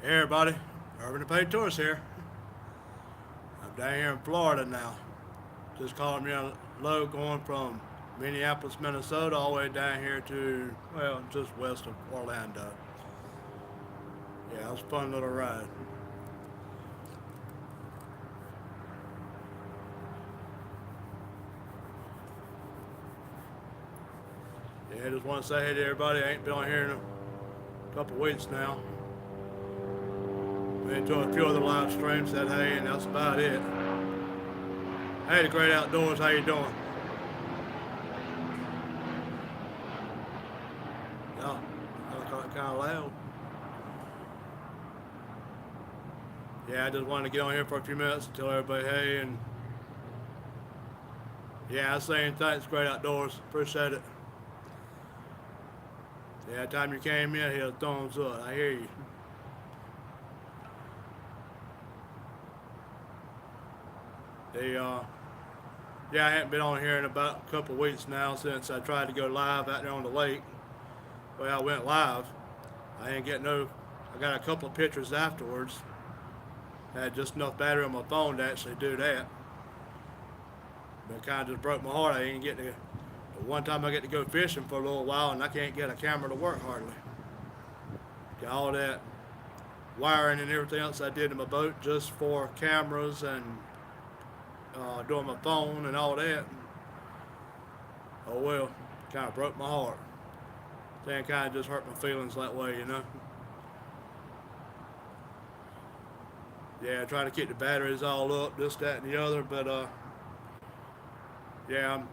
Hey everybody, Urban the Paid Tourist here. I'm down here in Florida now. Just calling me a low going from Minneapolis, Minnesota, all the way down here to, well, just west of Orlando. Yeah, it was a fun little ride. Yeah, I just want to say hey to everybody. I ain't been on here in a couple weeks now. Been to a few other live streams, said hey, and that's about it. Hey, the great outdoors, how you doing? Yeah, kind of loud. Yeah, I just wanted to get on here for a few minutes and tell everybody hey, and yeah, I was saying thanks, great outdoors. Appreciate it. Yeah, time you came in, hit a thumbs up. I hear you. They, yeah, I haven't been on here in about a couple of weeks now since I tried to go live out there on the lake. Well, I went live. I didn't get no. I got a couple of pictures afterwards. I had just enough battery on my phone to actually do that. But it kind of just broke my heart. I didn't get to. The one time I get to go fishing for a little while, and I can't get a camera to work hardly. Got all that wiring and everything else I did in my boat just for cameras and doing my phone and all that. Oh well, kind of broke my heart. Then kind of just hurt my feelings that way, you know. Yeah, trying to keep the batteries all up, this, that, and the other. But yeah, I'm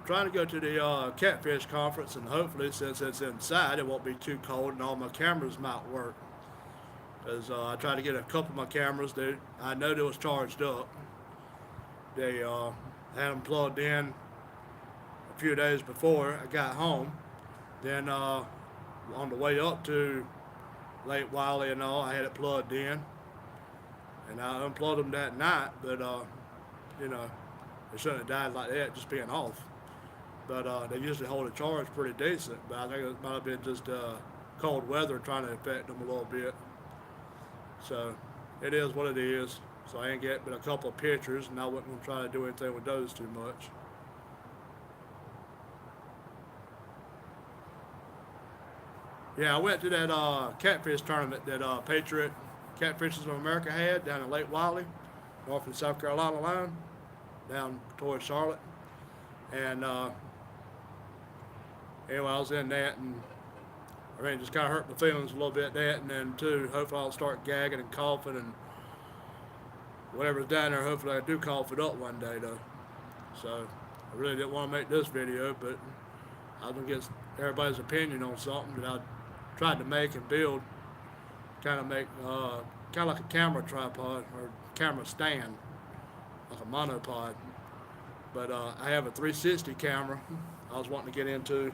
trying to go to the catfish conference, and hopefully, since it's inside, it won't be too cold, and all my cameras might work. Because I tried to get a couple of my cameras. I know they was charged up. They had them plugged in a few days before I got home. Then on the way up to Lake Wiley and all, I had it plugged in, and I unplugged them that night. But you know, they shouldn't have died like that, just being off. But they usually hold a charge pretty decent. But I think it might have been just cold weather trying to affect them a little bit. So it is what it is. So I ain't get but a couple of pictures, and I wasn't gonna try to do anything with those too much. Yeah, I went to that catfish tournament that Patriot Catfishes of America had down in Lake Wiley, North and South Carolina line, down towards Charlotte. And anyway, I was in that, and I mean, just kind of hurt my feelings a little bit that, and then too, hopefully I'll start gagging and coughing and whatever's down there. Hopefully I do cough it up one day though. So I really didn't want to make this video, but I was gonna get everybody's opinion on something that I tried to make and build, kind of make kind of like a camera tripod or camera stand, like a monopod. But I have a 360 camera. I was wanting to get into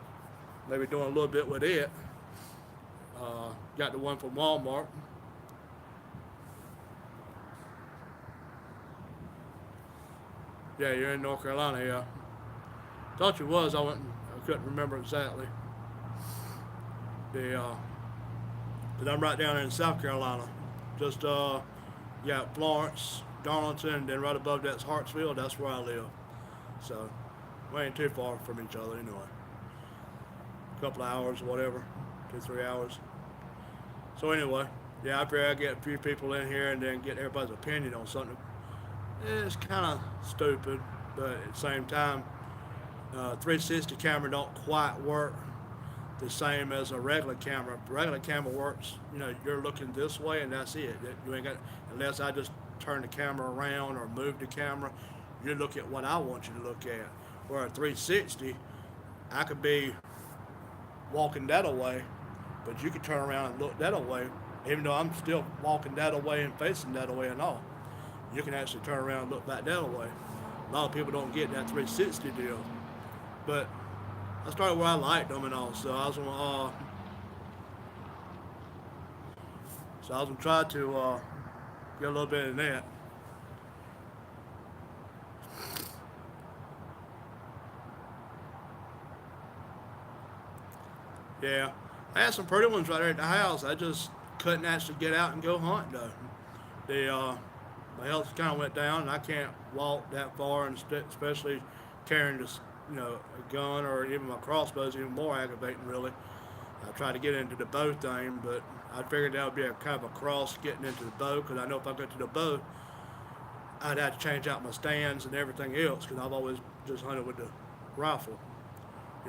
maybe doing a little bit with it. Got the one from Walmart. Yeah, you're in North Carolina, yeah. Thought you was. I couldn't remember exactly. The but I'm right down there in South Carolina. Just yeah, Florence, Darlington, and then right above that's Hartsville. That's where I live. So we ain't too far from each other anyway. A couple of hours, whatever, 2 3 hours. So anyway, yeah, I figure I get a few people in here and then get everybody's opinion on something. It's kind of stupid, but at the same time, 360 camera don't quite work the same as a regular camera. Regular camera works, you know, you're looking this way and that's it. You ain't got unless I just turn the camera around or move the camera, you look at what I want you to look at. Where a 360, I could be walking that away, but you could turn around and look that away, even though I'm still walking that away and facing that away and all. You can actually turn around and look back that way. A lot of people don't get that 360 deal, but I started where I liked them and all, so I was gonna try to get a little bit of that. Yeah, I had some pretty ones right there at the house. I just couldn't actually get out and go hunt though. My health kind of went down, and I can't walk that far, and especially carrying this, a gun or even my crossbow is even more aggravating, really. I tried to get into the bow thing, but I figured that would be a kind of a cross getting into the bow, because I know if I got to the bow, I'd have to change out my stands and everything else, because I've always just hunted with the rifle.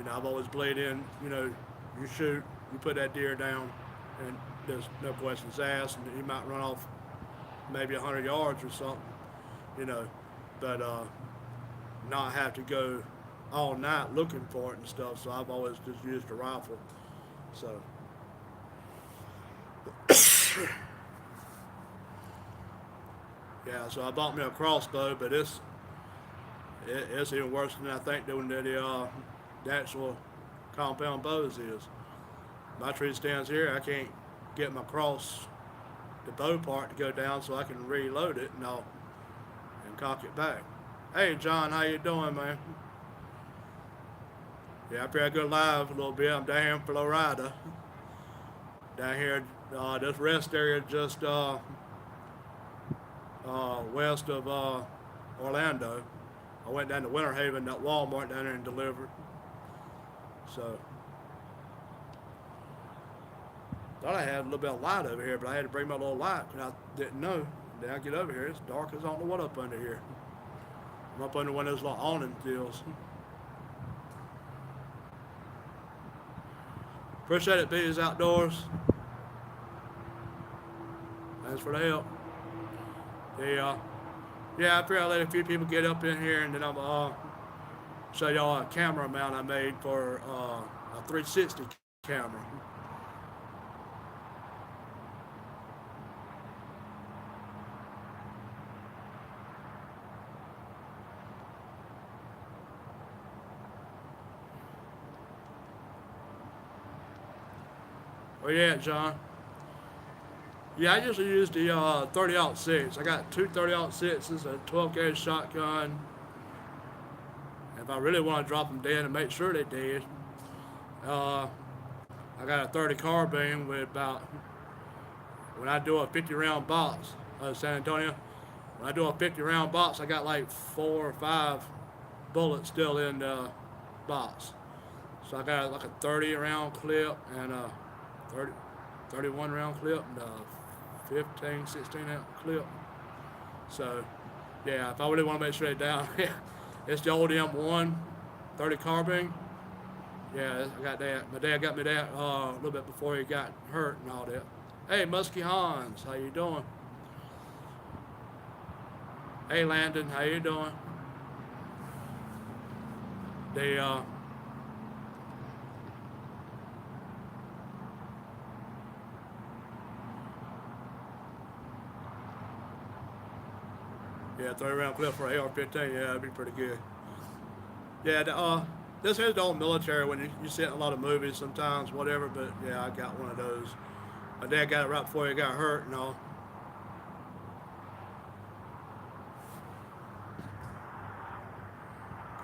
I've always played in, you shoot, you put that deer down, and there's no questions asked, and he might run off maybe 100 yards or something, you know, but not have to go all night looking for it and stuff. So I've always just used a rifle. So yeah, so I bought me a crossbow, but it's even worse than I think doing the actual compound bows is. My tree stands here. I can't get my the bow part to go down so I can reload it and cock it back. Hey John, how you doing, man? Yeah, after I go live a little bit, I'm down here in Flo-Rida. Down here, this rest area just west of Orlando. I went down to Winter Haven, that Walmart down there, and delivered. So thought I had a little bit of light over here, but I had to bring my little light because I didn't know. Then I get over here, it's dark as I don't know what up under here. I'm up under one of those little awning deals. Appreciate it, Bees Outdoors. Thanks for the help. Yeah, I figured I'll let a few people get up in here, and then I'm show y'all a camera mount I made for a 360 camera. Where you at, John? Yeah, I usually use the 30-06. I got two 30-06s, a 12 gauge shotgun. If I really want to drop them dead and make sure they're dead, I got a 30 carbine with about, when I do a 50 round box, San Antonio, when I do a 50 round box, I got like 4 or 5 bullets still in the box. So I got like a 30 round clip and a 31 round clip and a 15, 16 ounce clip. So yeah, if I really want to make sure they're down, it's the old M1 30 carbine. Yeah, I got that. My dad got me that a little bit before he got hurt and all that. Hey, Muskie Hans, how you doing? Hey, Landon, how you doing? They yeah, 30 round clip for AR-15. Yeah, that'd be pretty good. Yeah, this is the old military when you see it in a lot of movies sometimes, whatever. But yeah, I got one of those. My dad got it right before he got hurt and all.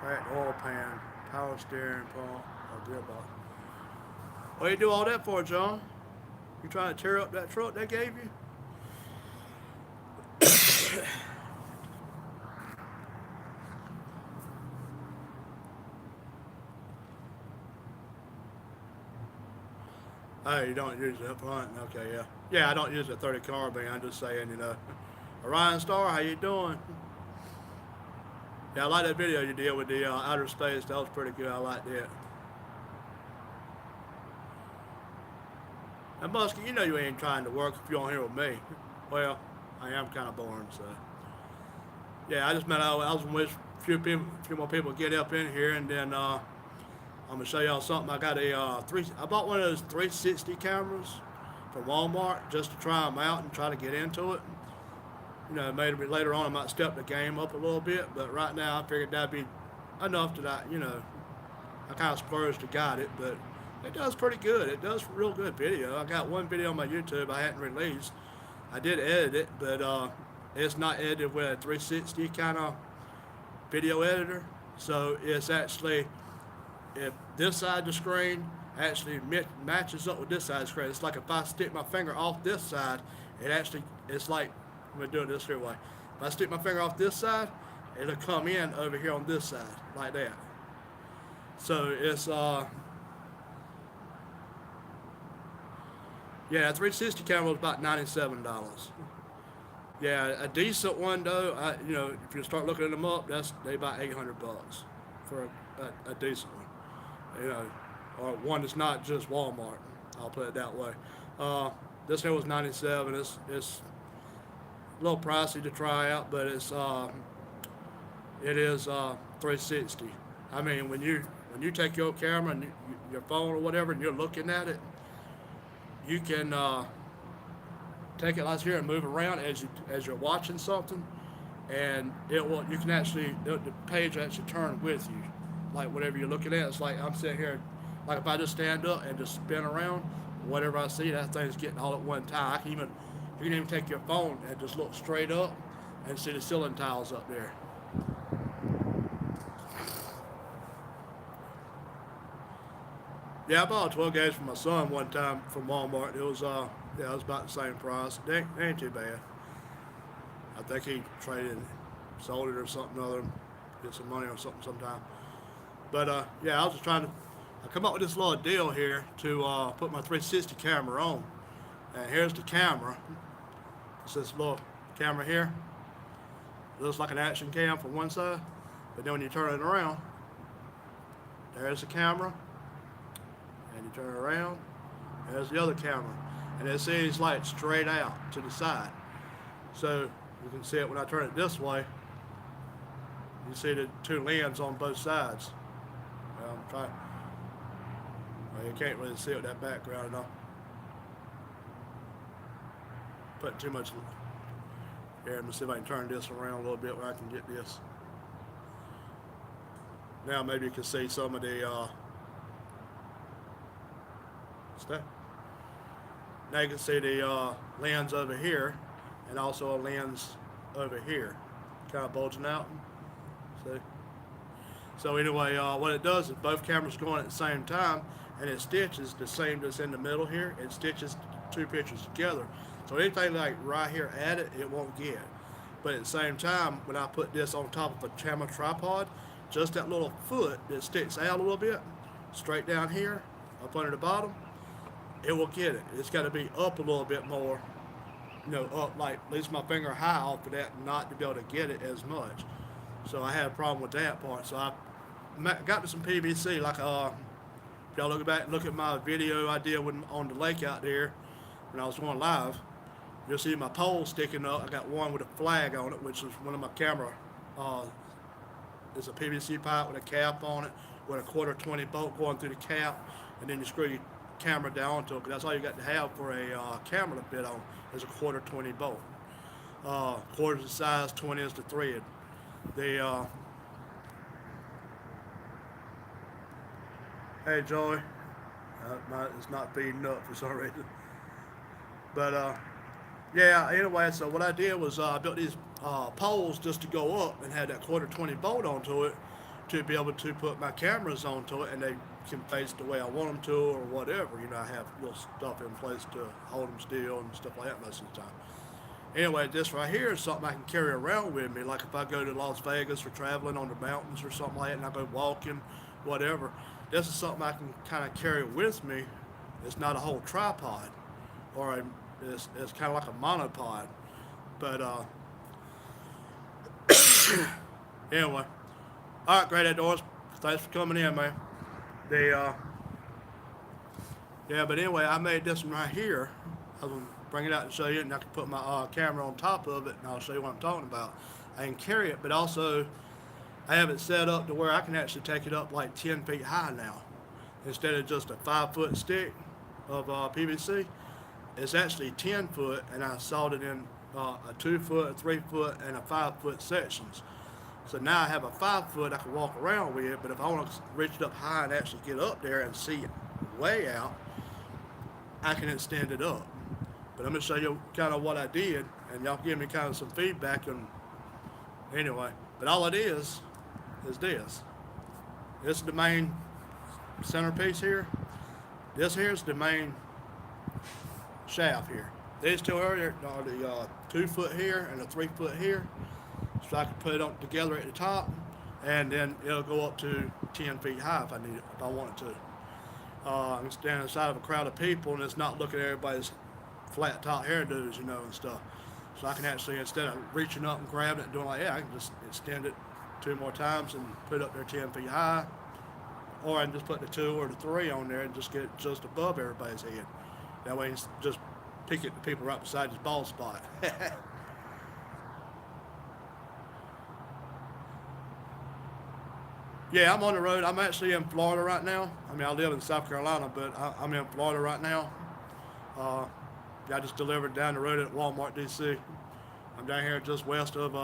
Cracked oil pan, power steering pump, or gearbox. What do you do all that for, John? You trying to tear up that truck they gave you? Oh, you don't use it up front? Okay, yeah. Yeah, I don't use a 30 carbine. I'm just saying, Orion Star, how you doing? Yeah, I like that video you did with the outer space. That was pretty good. I like that. And Muskie, you ain't trying to work if you're on here with me. Well, I am kind of boring, so. Yeah, I just meant I was going to wish a few more people get up in here, and then I'm gonna show y'all something. I got I bought one of those 360 cameras from Walmart just to try them out and try to get into it. Maybe later on I might step the game up a little bit, but right now I figured that'd be enough that I kind of splurged to got it, but it does pretty good. It does real good video. I got one video on my YouTube I hadn't released. I did edit it, but it's not edited with a 360 kind of video editor, so it's actually, if this side of the screen actually matches up with this side screen. It's like if I stick my finger off this side, it's like, I'm going to do it this way. If I stick my finger off this side, it'll come in over here on this side, like that. So it's, yeah, a 360 camera was about $97. Yeah, a decent one though, if you start looking them up, they about $800 for a decent one, or one that's not just Walmart. I'll put it that way. This one was 97. It's a little pricey to try out, but it is 360. I mean, when you take your camera and your phone or whatever, and you're looking at it, you can take it like here and move around as you're watching something, and the page will actually turn with you, like whatever you're looking at. It's like I'm sitting here, like if I just stand up and just spin around, whatever I see, that thing's getting all at one time. You can even take your phone and just look straight up and see the ceiling tiles up there. Yeah, I bought a 12 gauge for my son one time from Walmart. It was about the same price. It ain't too bad. I think he sold it or something other, get some money or something sometime. But I was just I come up with this little deal here to put my 360 camera on. And here's the camera. It's this little camera here. It looks like an action cam from one side, but then when you turn it around, there's the camera. And you turn it around, there's the other camera. And it sees like straight out to the side. So you can see it when I turn it this way. You see the two lenses on both sides. Well, you can't really see it with that background enough. Putting too much here. Let me see if I can turn this around a little bit where I can get this. Now maybe you can see some of the stuff. Now you can see the lens over here and also a lens over here, kind of bulging out. See? So anyway, what it does is both cameras going at the same time, and it stitches the same that's in the middle here. It stitches two pictures together. So anything like right here at it, it won't get. But at the same time, when I put this on top of a camera tripod, just that little foot that sticks out a little bit, straight down here, up under the bottom, it will get it. It's got to be up a little bit more, up like at least my finger high off of that, not to be able to get it as much. So I had a problem with that part. So I got to some PVC, like if y'all look at my video I did on the lake out there when I was going live, you'll see my pole sticking up. I got one with a flag on it, which is one of my camera. It's a PVC pipe with a cap on it, with a 1/4 bolt going through the cap, and then you screw your camera down to it. That's all you got to have for a camera to fit on is a 1/4 bolt. Quarter is the size, 20 is the thread. Hey Joey, it's not feeding up for some reason. But anyway, so what I did was I built these poles just to go up and had that 1/4 bolt onto it to be able to put my cameras onto it, and they can face the way I want them to or whatever. I have little stuff in place to hold them still and stuff like that most of the time. Anyway, this right here is something I can carry around with me. Like if I go to Las Vegas or traveling on the mountains or something like that, and I go walking, whatever. This is something I can kind of carry with me. It's not a whole tripod, or it's kind of like a monopod. But anyway, all right, Great Outdoors. Thanks for coming in, man. But anyway, I made this one right here. I was gonna bring it out and show you, and I can put my camera on top of it, and I'll show you what I'm talking about. I can carry it, but also I have it set up to where I can actually take it up like 10 feet high now. Instead of just a 5-foot stick of PVC, it's actually 10 foot, and I sawed it in a 2-foot, a 3-foot, and a 5-foot sections. So now I have a 5-foot I can walk around with, but if I want to reach it up high and actually get up there and see it way out, I can extend it up. But I'm going to show you kind of what I did, and y'all give me kind of some feedback. And anyway, but all it is this. This is the main centerpiece here. This here's the main shaft here. These two are the 2 foot here and a 3 foot here. So I can put it on together at the top, and then it'll go up to 10 feet high if I need it, if I want it to. I'm standing inside of a crowd of people, and it's not looking at everybody's flat top hairdos, and stuff. So I can actually, instead of reaching up and grabbing it and doing like that, I can just extend it 2 more times and put it up there 10 feet high. Or I can just put the 2 or the 3 on there and just get it just above everybody's head. That way it's just pick at the people right beside his bald spot. Yeah, I'm on the road. I'm actually in Florida right now. I mean, I live in South Carolina, but I'm in Florida right now. Uh, yeah, I just delivered down the road at Walmart, D.C. I'm down here just west of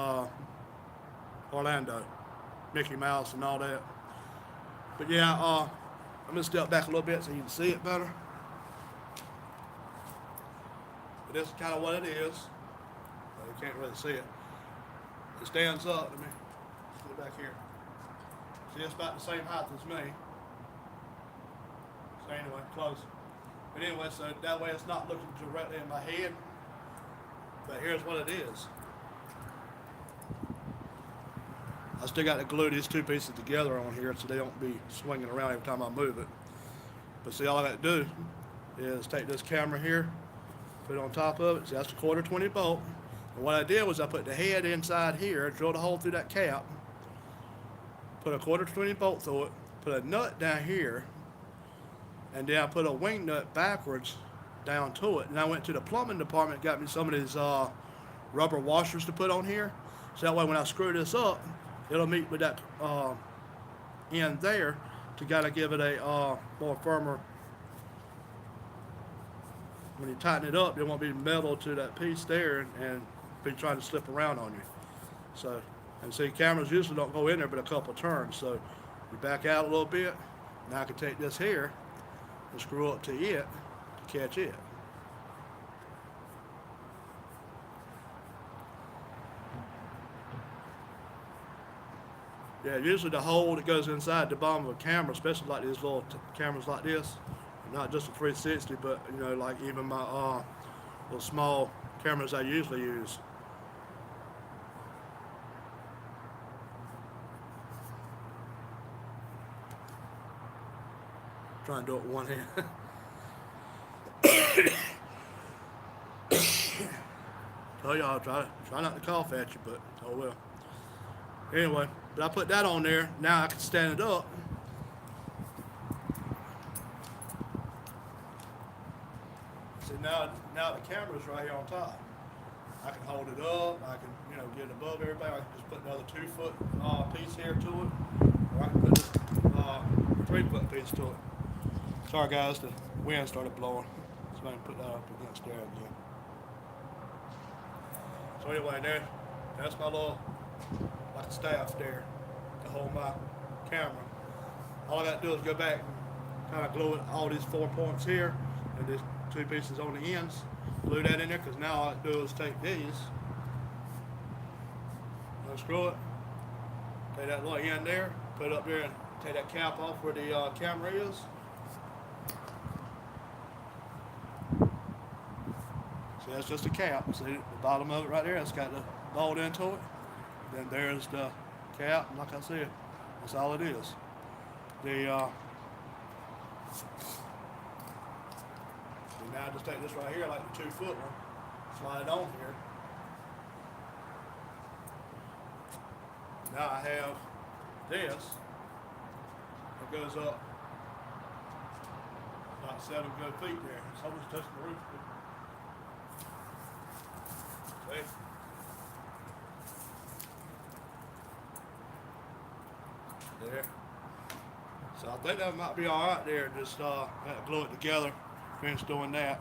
Orlando, Mickey Mouse and all that. But yeah, I'm going to step back a little bit so you can see it better. But this is kind of what it is. Well, you can't really see it. It stands up. Let me get back here. See, it's about the same height as me. So anyway, close. But anyway, so that way it's not looking directly in my head. But here's what it is. I still got to glue these 2 pieces together on here so they don't be swinging around every time I move it. But see, all I got to do is take this camera here, put it on top of it. See, that's a 1/4 bolt. And what I did was I put the head inside here, drilled a hole through that cap, put a 1/4 bolt through it, put a nut down here, and then I put a wing nut backwards down to it. And I went to the plumbing department, got me some of these rubber washers to put on here. So that way when I screw this up, it'll meet with that end there to kind of give it a more firmer. When you tighten it up, it won't be metal to that piece there and be trying to slip around on you. So, and see, cameras usually don't go in there but a couple turns. So you back out a little bit. Now I can take this here and screw up to it to catch it. Yeah, usually the hole that goes inside the bottom of a camera, especially like these little cameras like this, not just a 360, but like even my little small cameras I usually use. Try and do it with one hand. Tell y'all, try not to cough at you, but oh well. Anyway, but I put that on there. Now I can stand it up. See, now the camera's right here on top. I can hold it up. I can get it above everybody. I can just put another 2-foot piece here to it, or I can put this 3-foot piece to it. Sorry guys, the wind started blowing, so I can put that up against there again. So anyway, that's my little like a staff there to hold my camera. All I got to do is go back and kind of glue it, all these 4 points here and these 2 pieces on the ends. Glue that in there, because now all I do is take these, unscrew it, take that little end there, put it up there, and take that cap off where the camera is. See, that's just a cap. See the bottom of it right there? It's got the bolt into it. Then there's the cap. Like I said, that's all it is. Now I just take this right here, like the 2-foot one, slide it on here. Now I have this that goes up about 7 good feet there. It's almost touching the roof. See? There. So I think that might be all right there. Just glue it together. Finish doing that.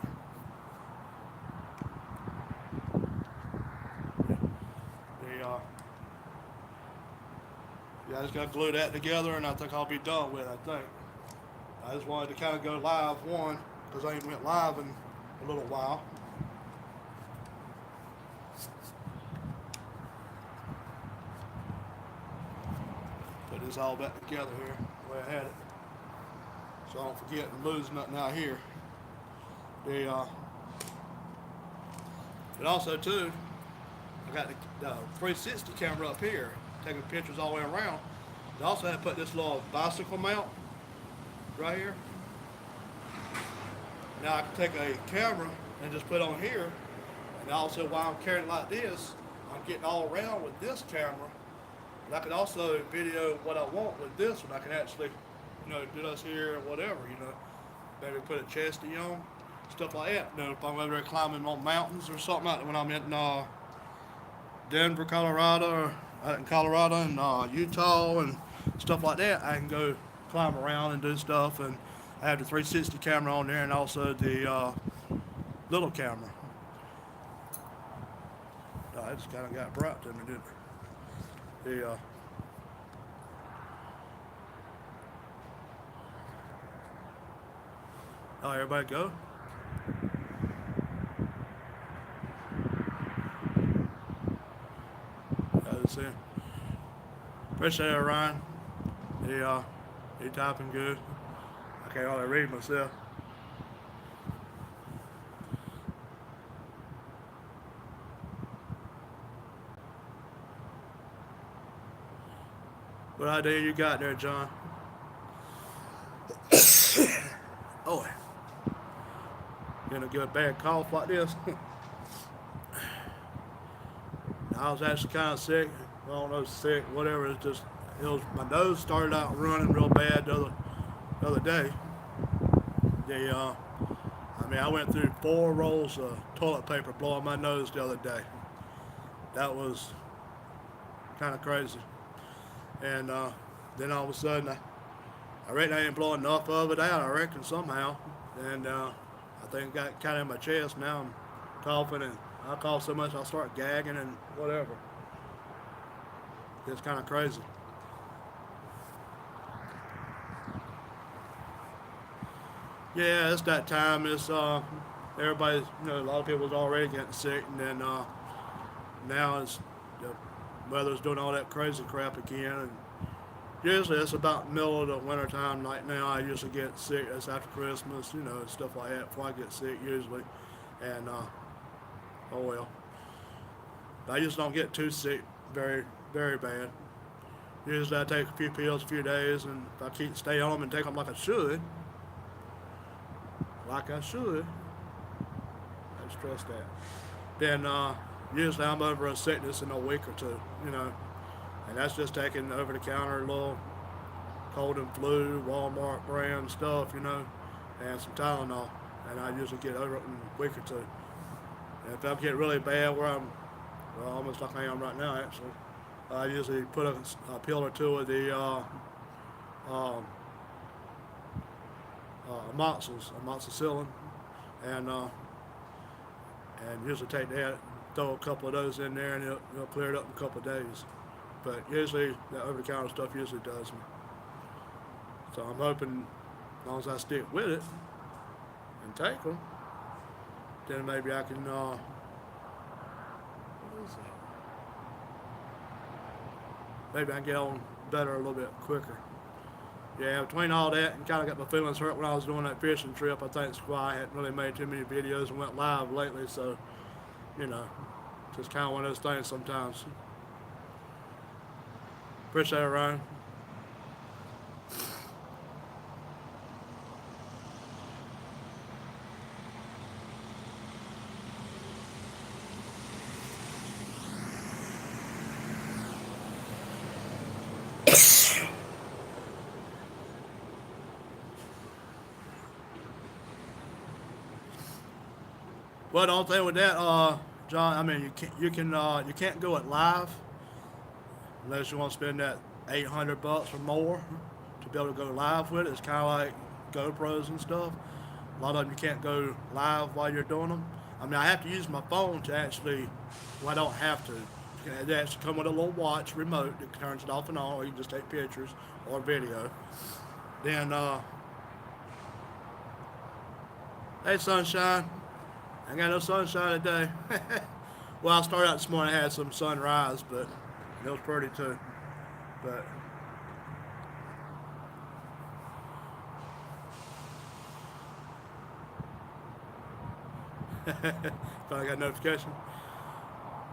Yeah, I just got to glue that together, and I think I'll be done with it. I think. I just wanted to kind of go live because I ain't went live in a little while. Put this all back together here, the way I had it. so I don't forget and lose nothing out here. The but also too, I got the 360 camera up here, taking pictures all the way around. I also had to put this little bicycle mount right here. Now I can take a camera and just put it on here, and also while I'm carrying it like this, I'm getting all around with this camera. But I can also video what I want with this one. I can actually, do this here or whatever, maybe put a chesty on, stuff like that. If I'm over there climbing on mountains or something like that, when I'm in Denver, Colorado, or out in Colorado and Utah and stuff like that, I can go climb around and do stuff. And I have the 360 camera on there and also the little camera. I just kind of got bright to me, didn't it? Everybody go. That's it. Appreciate it, Ryan. He typing good. I can't hardly read myself. What idea you got there, John? Oh, getting a good bad cough like this. I was actually kind of sick. I don't know, sick, whatever. My nose started out running real bad the other day. I went through 4 rolls of toilet paper blowing my nose the other day. That was kind of crazy. And then all of a sudden, I reckon I ain't blowing enough of it out, I reckon, somehow. And I think it got kind of in my chest. Now I'm coughing, and I cough so much I'll start gagging and whatever. It's kind of crazy. Yeah, it's that time. It's everybody's, a lot of people's already getting sick, and then now it's the weather's doing all that crazy crap again. And usually it's about middle of the winter time. Like now, I usually get sick. It's after Christmas, stuff like that. Before I get sick, usually, and oh well. But I just don't get too sick very, very bad. Usually I take a few pills, a few days, and if I stay on them and take them like I should, I stress that. Then usually I'm over a sickness in a week or two, and that's just taking over-the-counter little cold and flu, Walmart brand stuff, and some Tylenol, and I usually get over it in a week or two. And if I get really bad, where I'm almost like I am right now, actually, I usually put a pill or two of the amoxicillin, and usually take that, throw a couple of those in there, and it'll clear it up in a couple of days. But usually that over-the-counter stuff usually does me. So I'm hoping, as long as I stick with it and take them, then maybe I can. What is that? Maybe I can get on better a little bit quicker. Yeah, between all that and kind of got my feelings hurt when I was doing that fishing trip, I think that's why I hadn't really made too many videos and went live lately. So, just kind of one of those things sometimes. Appreciate it, Ryan. Well, the only thing with that, John, I mean, you can't go it live unless you want to spend that $800 or more to be able to go live with it. It's kind of like GoPros and stuff. A lot of them you can't go live while you're doing them. I mean, I have to use my phone to actually. Well, I don't have to. They actually come with a little watch remote that turns it off and on, or you can just take pictures or video. Then, hey, sunshine. I ain't got no sunshine today. Well, I started out this morning, I had some sunrise, but it was pretty too. But Probably got a notification.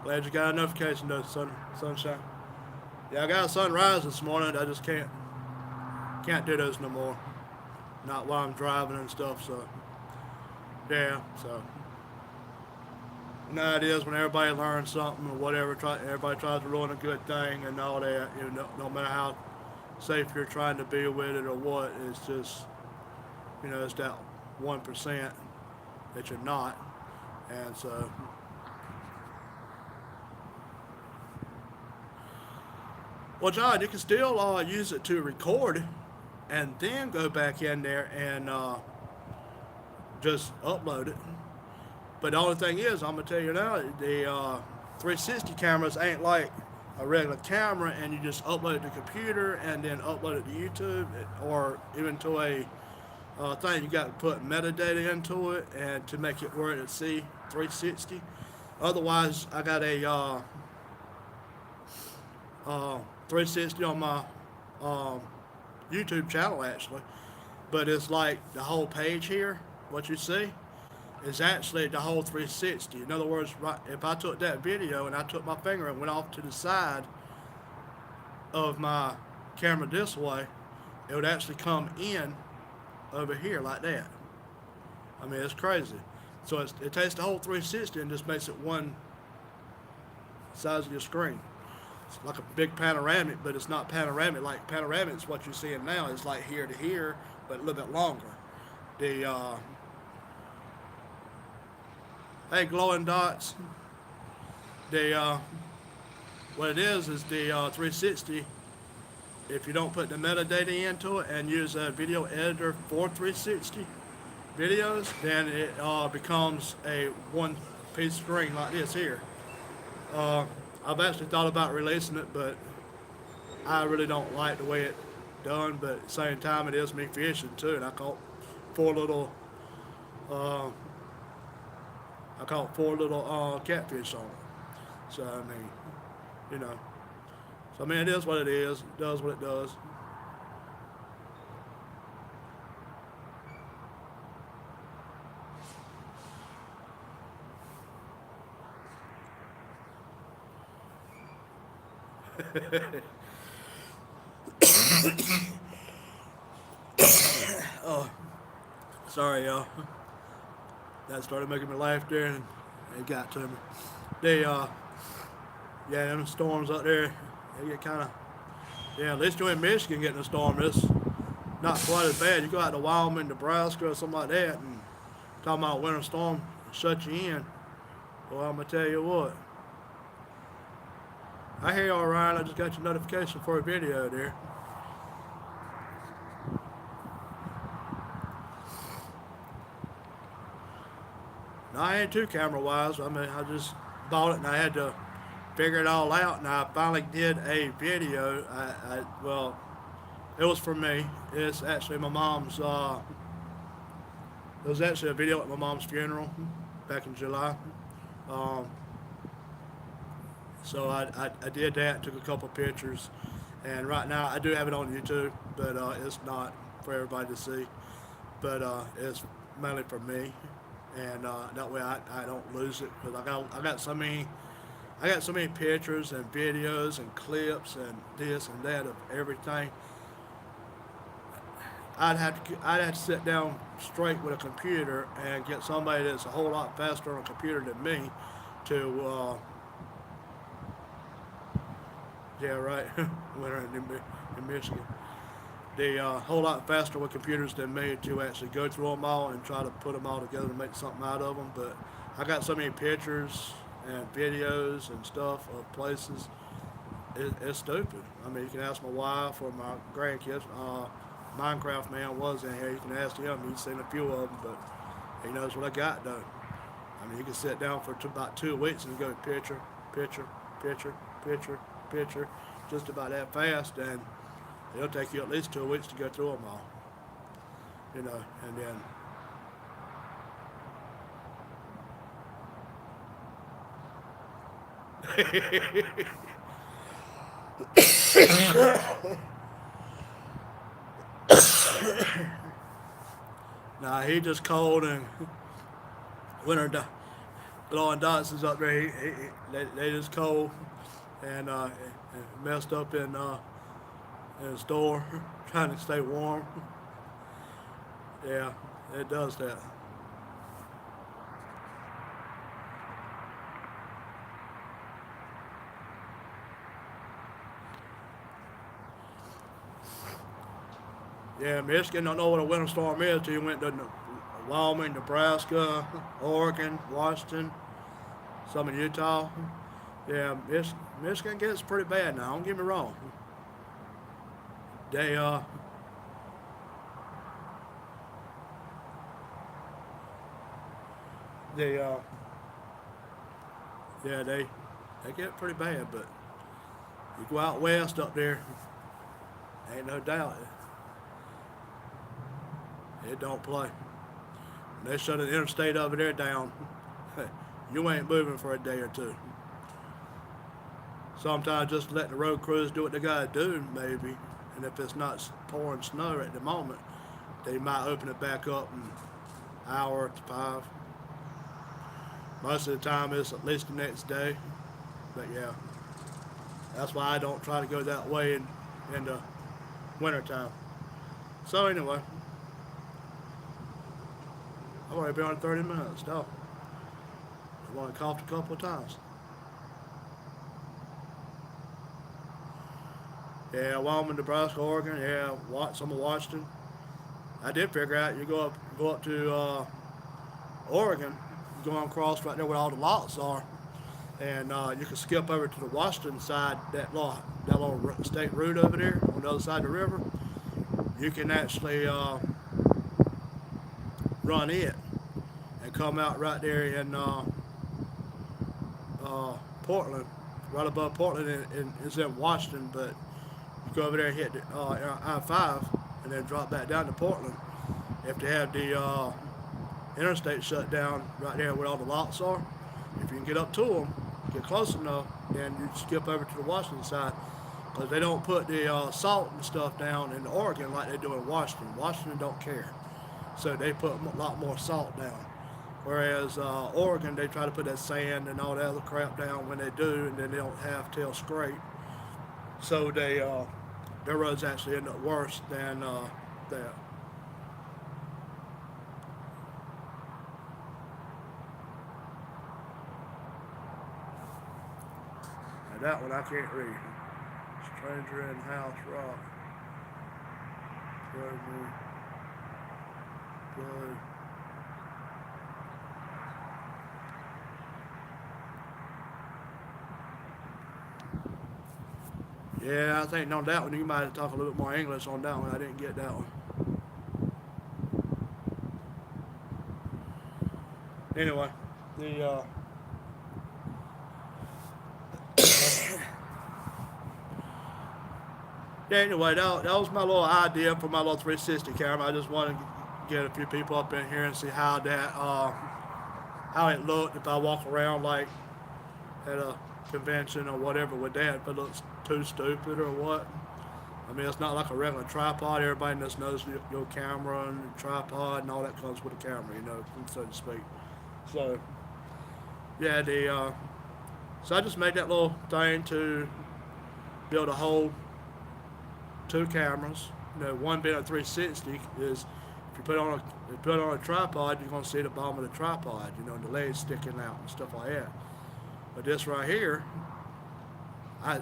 Glad you got a notification though, sunshine. Yeah, I got a sunrise this morning. I just can't do those no more. Not while I'm driving and stuff. So yeah, so no, it is when everybody learns something or whatever. Everybody tries to ruin a good thing and all that. No matter how safe you're trying to be with it or what, it's just it's that 1% that you're not, and so. Well, John, you can still use it to record, and then go back in there and just upload it. But the only thing is, I'm gonna tell you now, the 360 cameras ain't like a regular camera, and you just upload it to the computer and then upload it to YouTube or even to a thing. You got to put metadata into it and to make it where it see 360. Otherwise, I got a 360 on my um, YouTube channel actually, but it's like the whole page here. What you see is actually the whole 360. In other words, right, if I took that video and I took my finger and went off to the side of my camera this way, it would actually come in over here like that. I mean, it's crazy. So it takes the whole 360 and just makes it one size of your screen. It's like a big panoramic, but it's not panoramic. Like panoramic is what you're seeing now. It's like here to here, but a little bit longer. The hey, glowing dots. The what it is the 360. If you don't put the metadata into it and use a video editor for 360 videos, then it becomes a one-piece screen like this here. I've actually thought about releasing it, but I really don't like the way it done. But at the same time, it is me fishing too, and I caught four little uh, catfish on it. So I mean, you know. So I mean, it is what it is. It does what it does. Oh, sorry, y'all. That started making me laugh there, and it got to me. They, yeah, them storms up there, they get kind of, yeah, at least you're in Michigan getting a storm. It's not quite as bad. You go out to Wyoming, Nebraska, or something like that, and talking about a winter storm shut you in. Well, I'm going to tell you what. I hear you all right. I just got your notification for a video there. No, I ain't too camera wise. I mean, I just bought it and I had to figure it all out. And I finally did a video. Well, it was for me. It's actually my mom's. It was actually a video at my mom's funeral back in July. Um, so I did that. Took a couple pictures, and right now I do have it on YouTube, but it's not for everybody to see. But it's mainly for me, and that way I don't lose it because I got so many pictures and videos and clips and this and that of everything. I'd have to sit down straight with a computer and get somebody that's a whole lot faster on a computer than me to yeah, right, winter in Michigan. They whole lot faster with computers than me to actually go through them all and try to put them all together to make something out of them. But I got so many pictures and videos and stuff of places. It's stupid. I mean, you can ask my wife or my grandkids. Minecraft man was in here. You can ask him. He's seen a few of them, but he knows what I got though. I mean, you can sit down for about 2 weeks and go picture, picture, picture, picture, picture, just about that fast, and it'll take you at least 2 weeks to go through them all. You know, and then. Nah, he just cold and winter. blowing Dotson up there. They just cold and messed up in the store, trying to stay warm. Yeah, it does that. Yeah, Michigan don't know what a winter storm is till you went to Wyoming, Nebraska, Oregon, Washington, some in Utah. Yeah, Michigan gets pretty bad now. Don't get me wrong. They they yeah they get pretty bad, but you go out west up there, ain't no doubt it don't play. When they shut the interstate over there down, you ain't moving for a day or two. Sometimes just let the road crews do what they gotta do, maybe. And if it's not pouring snow at the moment, they might open it back up in an hour to five. Most of the time, it's at least the next day. But yeah, that's why I don't try to go that way in the wintertime. So anyway, I've already been on 30 minutes. No, I've only coughed a couple of times. Yeah, Wyoming, Nebraska, Oregon. Yeah, some of Washington. I did figure out you go up to Oregon, going across right there where all the lots are, and you can skip over to the Washington side, that little state route over there on the other side of the river. You can actually run it and come out right there in Portland, right above Portland, and it's in Washington, but you go over there and hit the, I-5 and then drop back down to Portland. If they have the interstate shut down right there where all the lots are, if you can get up to them, get close enough, then you skip over to the Washington side. Because they don't put the salt and stuff down in Oregon like they do in Washington. Washington don't care. So they put a lot more salt down. Whereas Oregon, they try to put that sand and all that other crap down when they do, and then they don't have till scrape. So their roads actually end up worse than that. Now that one I can't read. Stranger in House Rock. Stranger. Blood. Yeah, I think on that one you might have talked a little bit more English on that one. I didn't get that one. Anyway, the yeah. Anyway, that was my little idea for my little 360 camera. I just wanted to get a few people up in here and see how it looked if I walk around like at a convention or whatever with that. If it looks too stupid or what. I mean, it's not like a regular tripod. Everybody just knows your camera and your tripod and all that comes with a camera, so to speak. So, yeah, so I just made that little thing to be able to hold two cameras. One being a 360 is if you put it on a tripod, you're gonna see the bottom of the tripod, and the legs sticking out and stuff like that. But this right here,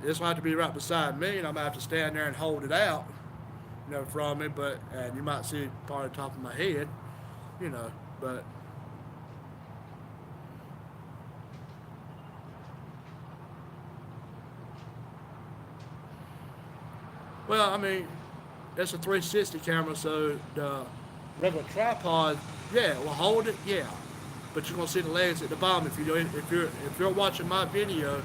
this will have to be right beside me, and I'm gonna have to stand there and hold it out, from me. And you might see part of the top of my head, but well, I mean, it's a 360 camera, so the regular tripod, yeah, will hold it, yeah. But you're gonna see the legs at the bottom. If you're watching my video,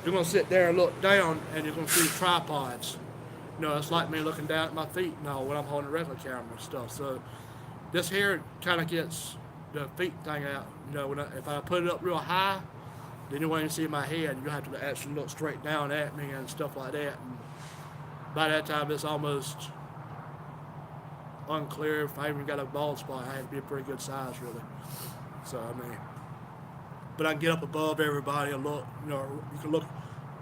you're gonna sit there and look down, and you're gonna see tripods. It's like me looking down at my feet now when I'm holding a regular camera and stuff. So this here kind of gets the feet thing out. If I put it up real high, then you won't even see my head. You have to actually look straight down at me and stuff like that. And by that time, it's almost unclear if I even got a bald spot. I had to be a pretty good size, really. So I mean, but I can get up above everybody and look. You know, you can look.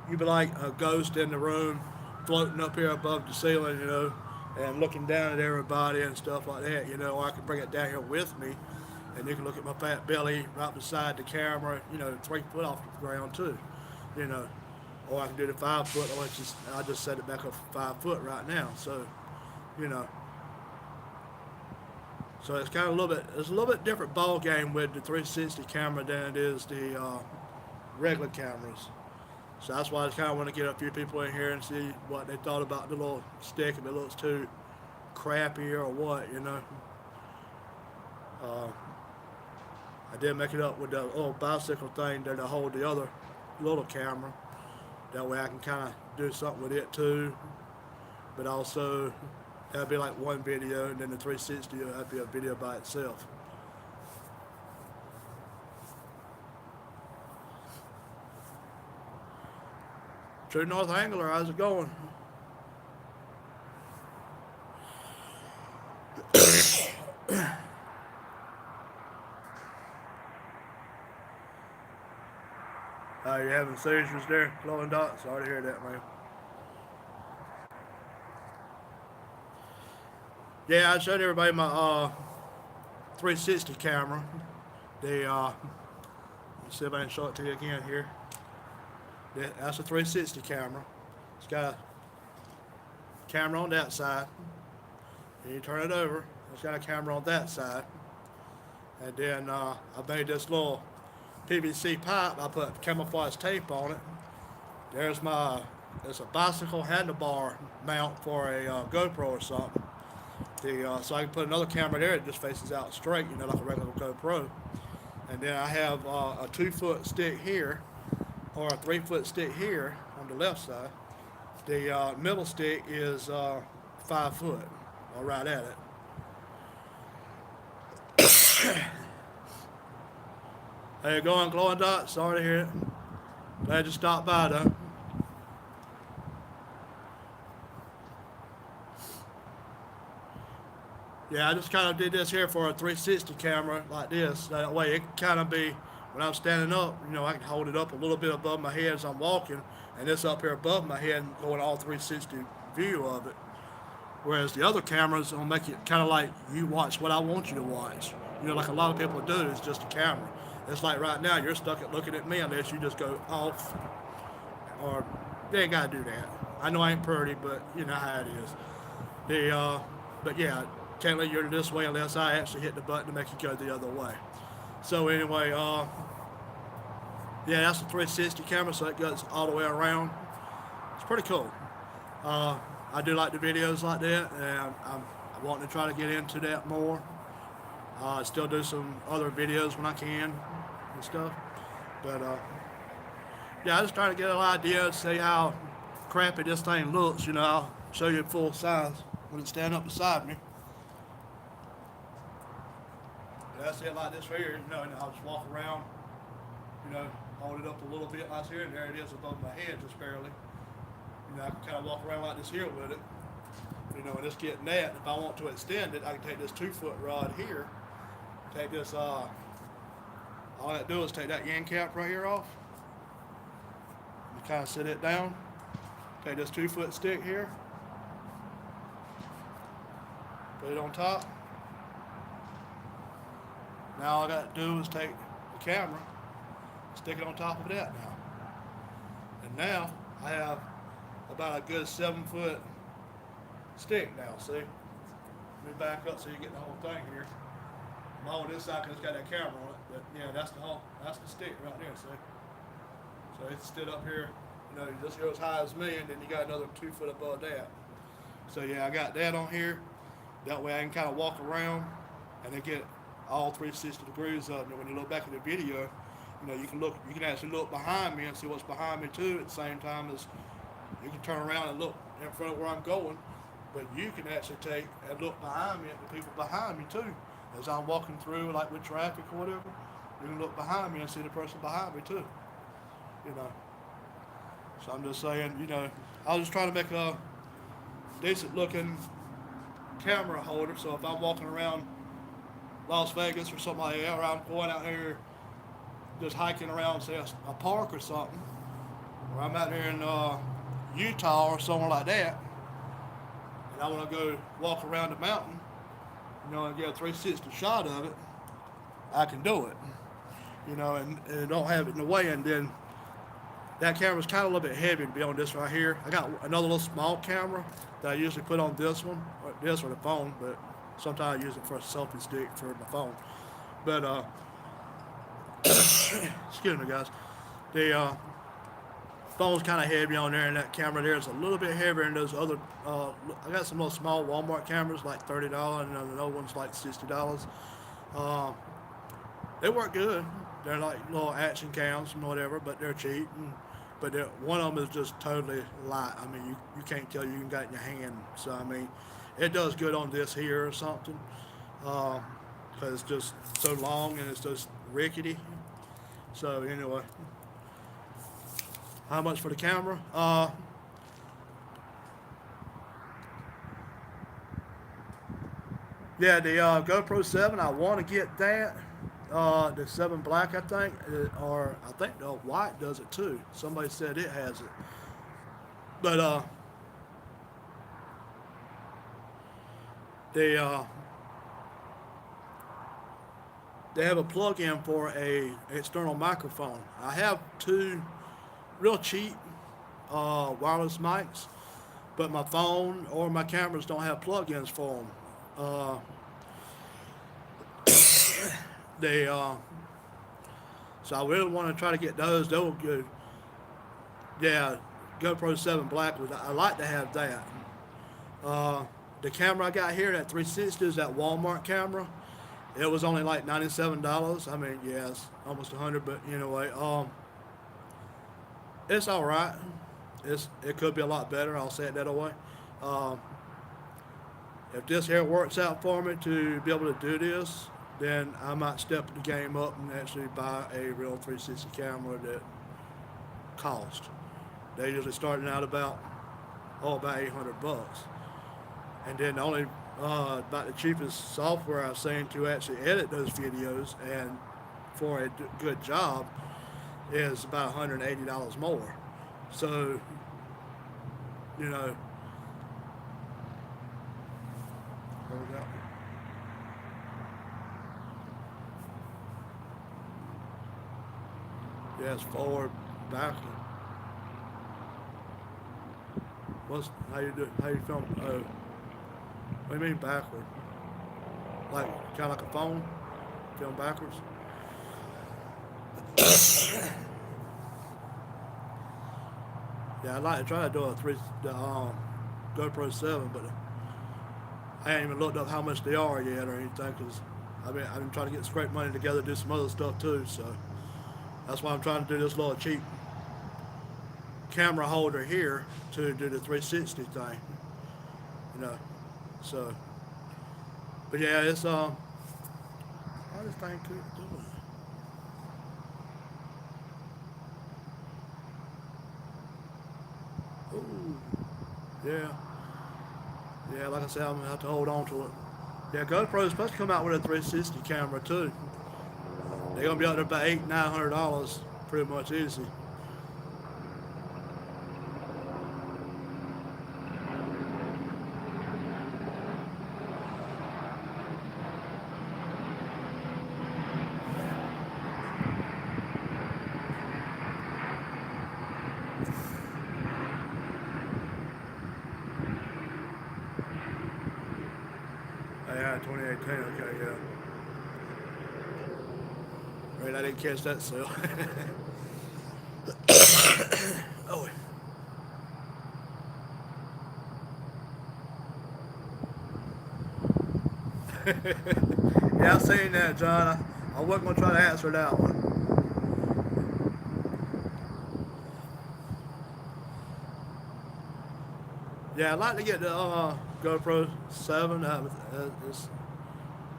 You be like a ghost in the room, floating up here above the ceiling. You know, and looking down at everybody and stuff like that. You know, or I can bring it down here with me, and you can look at my fat belly right beside the camera. You know, 3 foot off the ground too. You know, or I can do the 5 foot. Or I just set it back up 5 foot right now. So, you know. So it's kind of it's a little bit different ball game with the 360 camera than it is the regular cameras. So that's why I just kind of want to get a few people in here and see what they thought about the little stick, if it looks too crappy or what, you know. I did make it up with the little bicycle thing that I hold the other little camera. That way I can kind of do something with it too. But also, that'd be like one video, and then the 360 that'd be a video by itself. True North Angler, how's it going? You having seizures there, glowing dots? Sorry to hear that, man. Yeah, I showed everybody my 360 camera. Let's see if I can show it to you again here. That's a 360 camera. It's got a camera on that side. And you turn it over, it's got a camera on that side. And then I made this little PVC pipe. I put camouflage tape on it. There's it's a bicycle handlebar mount for a GoPro or something. So I can put another camera there that just faces out straight, you know, like a regular GoPro. And then I have a 2 foot stick here, or a 3 foot stick here on the left side. The middle stick is 5 foot, or right at it. How you going, glowing dot? Sorry to hear it. Glad you stopped by though. Yeah, I just kind of did this here for a 360 camera like this. That way it can kind of be, when I'm standing up, you know, I can hold it up a little bit above my head as I'm walking, and this up here above my head and going all 360 view of it. Whereas the other cameras will make it kind of like you watch what I want you to watch. You know, like a lot of people do, it's just a camera. It's like right now, you're stuck at looking at me unless you just go off, or they ain't got to do that. I know I ain't pretty, but you know how it is. But yeah, can't let you this way unless I actually hit the button to make you go the other way. So anyway, yeah, that's a 360 camera, so it goes all the way around. It's pretty cool. I do like the videos like that, and I'm wanting to try to get into that more. Still do some other videos when I can and stuff. But yeah, I just trying to get an idea, see how crappy this thing looks. You know, I'll show you full size when it's standing up beside me. That's it, like this here, you know, and I'll just walk around, you know, hold it up a little bit like here, and there it is above my head just barely. You know, I can kind of walk around like this here with it. You know, and it's getting that. If I want to extend it, I can take this 2 foot rod here, take this, all I do is take that yan cap right here off, and kind of set it down, take this 2 foot stick here, put it on top. Now all I got to do is take the camera, stick it on top of that now. And now I have about a good 7 foot stick now, see? Let me back up so you get the whole thing here. I'm holding this side because it's got that camera on it, but yeah, that's the stick right there, see? So it's stood up here, you know, you just go as high as me, and then you got another 2 foot above that. So yeah, I got that on here. That way I can kind of walk around and then get all 360 degrees of it. When you look back at the video, you know, you can actually look behind me and see what's behind me too, at the same time as you can turn around and look in front of where I'm going, but you can actually take and look behind me at the people behind me too. As I'm walking through, like with traffic or whatever, you can look behind me and see the person behind me too, you know. So I'm just saying, you know, I was just trying to make a decent looking camera holder, so if I'm walking around Las Vegas or something like that, or I'm going out here just hiking around, say a park or something, or I'm out there in Utah or somewhere like that, and I want to go walk around the mountain, and get a 360 shot of it, I can do it. And don't have it in the way. And then that camera's kind of a little bit heavy to be on this right here. I got another little small camera that I usually put on this one, or this or the phone, but sometimes I use it for a selfie stick for my phone. But excuse me, guys. The phone's kind of heavy on there, and that camera there is a little bit heavier than those other. I got some little small Walmart cameras, like $30, and the other one's like $60. Uh, they work good. They're like little action cams and whatever, but they're cheap. But one of them is just totally light. I mean, you can't tell you can got it in your hand. So I mean, it does good on this here or something, because it's just so long and it's just rickety. So anyway, how much for the camera? Yeah, the GoPro 7. I want to get that. The 7 Black, I think, or I think the white does it too. Somebody said it has it, but they they have a plug-in for a external microphone. I have two real cheap wireless mics, but my phone or my cameras don't have plug-ins for them. They So I really want to try to get those. They'll go, yeah, GoPro 7 Black. I like to have that. The camera I got here, that 360, is that Walmart camera. It was only like $97. I mean, yeah, it's almost 100, but anyway, it's all right. It could be a lot better. I'll say it that way. Um, if this here works out for me to be able to do this, then I might step the game up and actually buy a real 360 camera that cost. They usually starting out about $800, and then the only about the cheapest software I've seen to actually edit those videos and for a good job is about $180 more. So, you know, yeah, it's forward, backward. How you film? Oh, what do you mean backward? Like kind of like a phone, film backwards. Yeah, I'd like to try to do the GoPro 7, but I ain't even looked up how much they are yet or anything, because I've been trying to get scrape money together to do some other stuff too. So that's why I'm trying to do this little cheap camera holder here to do the 360 thing. You know, so. But yeah, it's how this thing keep doing. Ooh, yeah. Yeah, like I said, I'm gonna have to hold on to it. Yeah, GoPro's supposed to come out with a 360 camera too. They're gonna be out there about $900, pretty much easy. Yeah, 2018. Okay, yeah. Right, I didn't catch that sale. Oh. Yeah, I seen that, John. I wasn't gonna try to answer that one. Yeah, I'd like to get the GoPro 7. It's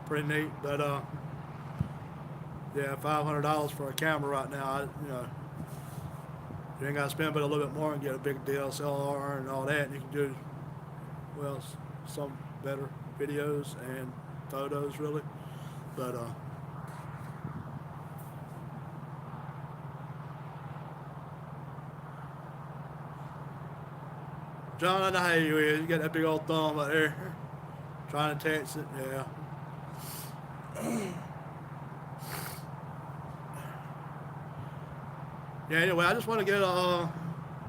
pretty neat, but yeah, $500 for a camera right now. You ain't got to spend but a little bit more and get a big DSLR and all that, and you can do well some better videos and photos really. But John, I know how you is. You got that big old thumb out there. Trying to text it, yeah. Yeah, anyway, I just want to get a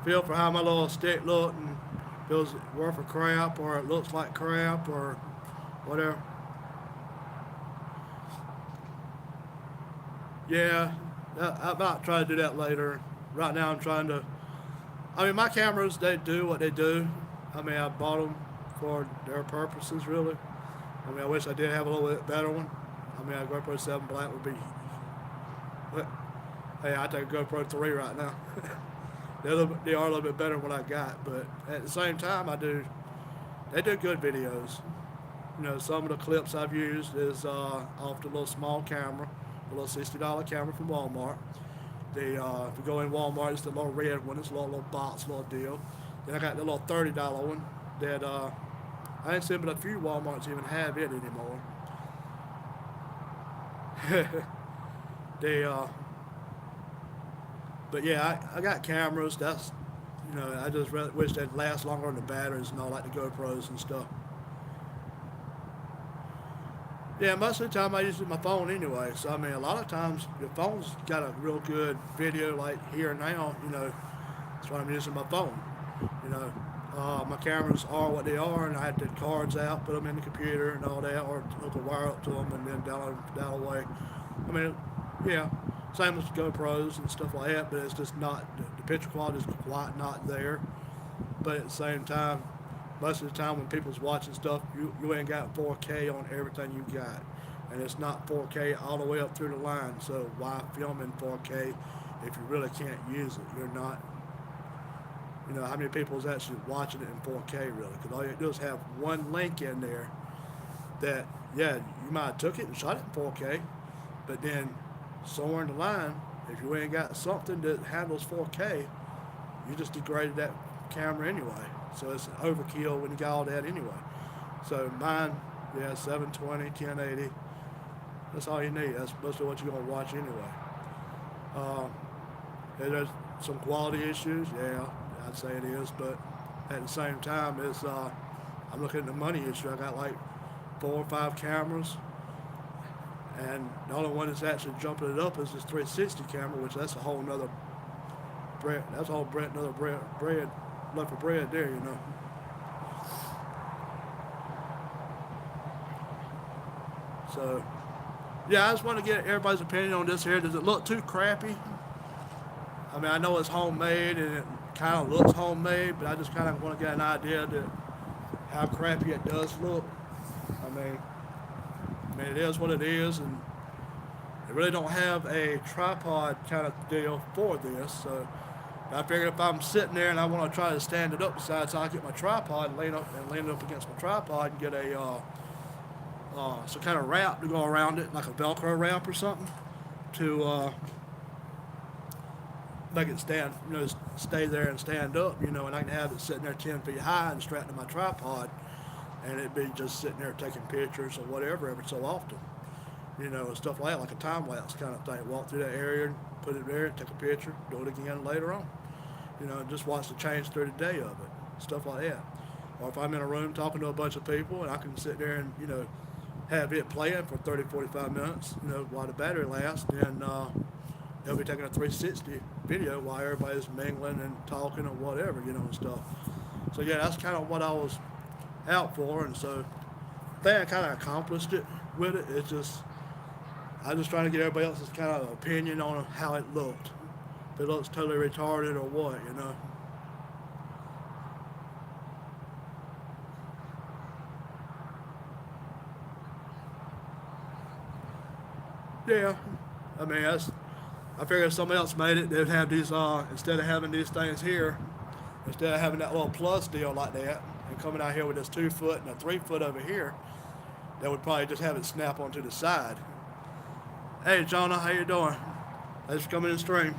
feel for how my little stick looked and if it was worth a crap or it looks like crap or whatever. Yeah, I might try to do that later. Right now I'm trying to, I mean, my cameras, they do what they do. I mean, I bought them for their purposes, really. I mean, I wish I did have a little bit better one. I mean, a GoPro 7 Black would be, but, hey, I take a GoPro 3 right now. They are a little bit better than what I got, but at the same time, they do good videos. You know, some of the clips I've used is off the little small camera, a little $60 camera from Walmart. If you go in Walmart, it's the little red one. It's a little box, little deal. Then I got the little $30 one that I ain't seen but a few Walmarts even have it anymore. they But yeah, I got cameras. That's, you know, I just really wish they'd last longer on the batteries and all, like the GoPros and stuff. Yeah, most of the time I use my phone anyway. So I mean, a lot of times the phone's got a real good video, like here and now. You know, that's why I'm using my phone. You know, my cameras are what they are, and I had the cards out, put them in the computer and all that, or hook a wire up to them and then down away. I mean, yeah, same as GoPros and stuff like that, but it's just not, the picture quality is quite not there. But at the same time, most of the time when people's watching stuff, you ain't got 4K on everything you got. And it's not 4K all the way up through the line. So why film in 4K if you really can't use it? You're not, you know, how many people is actually watching it in 4K really? Because all you do is have one link in there that, yeah, you might have took it and shot it in 4K, but then somewhere in the line, if you ain't got something that handles 4K, you just degraded that camera anyway. So it's an overkill when you got all that anyway. So mine, yeah, 720, 1080. That's all you need. That's mostly what you're going to watch anyway. There's some quality issues, yeah, I'd say it is. But at the same time, it's I'm looking at the money issue. I got like 4 or 5 cameras, and the only one that's actually jumping it up is this 360 camera, which that's a whole nother bread. That's a whole another bread. Loaf of bread there, you know. So, yeah, I just want to get everybody's opinion on this here. Does it look too crappy? I mean, I know it's homemade and it kind of looks homemade, but I just kind of want to get an idea that how crappy it does look. I mean, it is what it is, and they really don't have a tripod kind of deal for this, so I figured if I'm sitting there and I want to try to stand it up beside, so I get my tripod and lean it up against my tripod and get a some kind of wrap to go around it, like a Velcro wrap or something, to make it stand, you know, stay there and stand up, you know, and I can have it sitting there 10 feet high and strapped to my tripod, and it'd be just sitting there taking pictures or whatever every so often, you know, and stuff like that, like a time lapse kind of thing. Walk through that area, put it there, take a picture, do it again later on. You know, just watch the change through the day of it, stuff like that. Or if I'm in a room talking to a bunch of people and I can sit there and, you know, have it playing for 30, 45 minutes, you know, while the battery lasts, then they'll be taking a 360 video while everybody's mingling and talking or whatever, you know, and stuff. So yeah, that's kind of what I was out for, and so I think I kind of accomplished it with it. It's just, I'm just trying to get everybody else's kind of opinion on how it looked. If it looks totally retarded or what, you know. Yeah, I mean, I figured if somebody else made it, they'd have these, instead of having these things here, instead of having that little plus deal like that, and coming out here with this 2 foot and a 3 foot over here, they would probably just have it snap onto the side. Hey, Jonah, how you doing? Thanks for coming in the stream.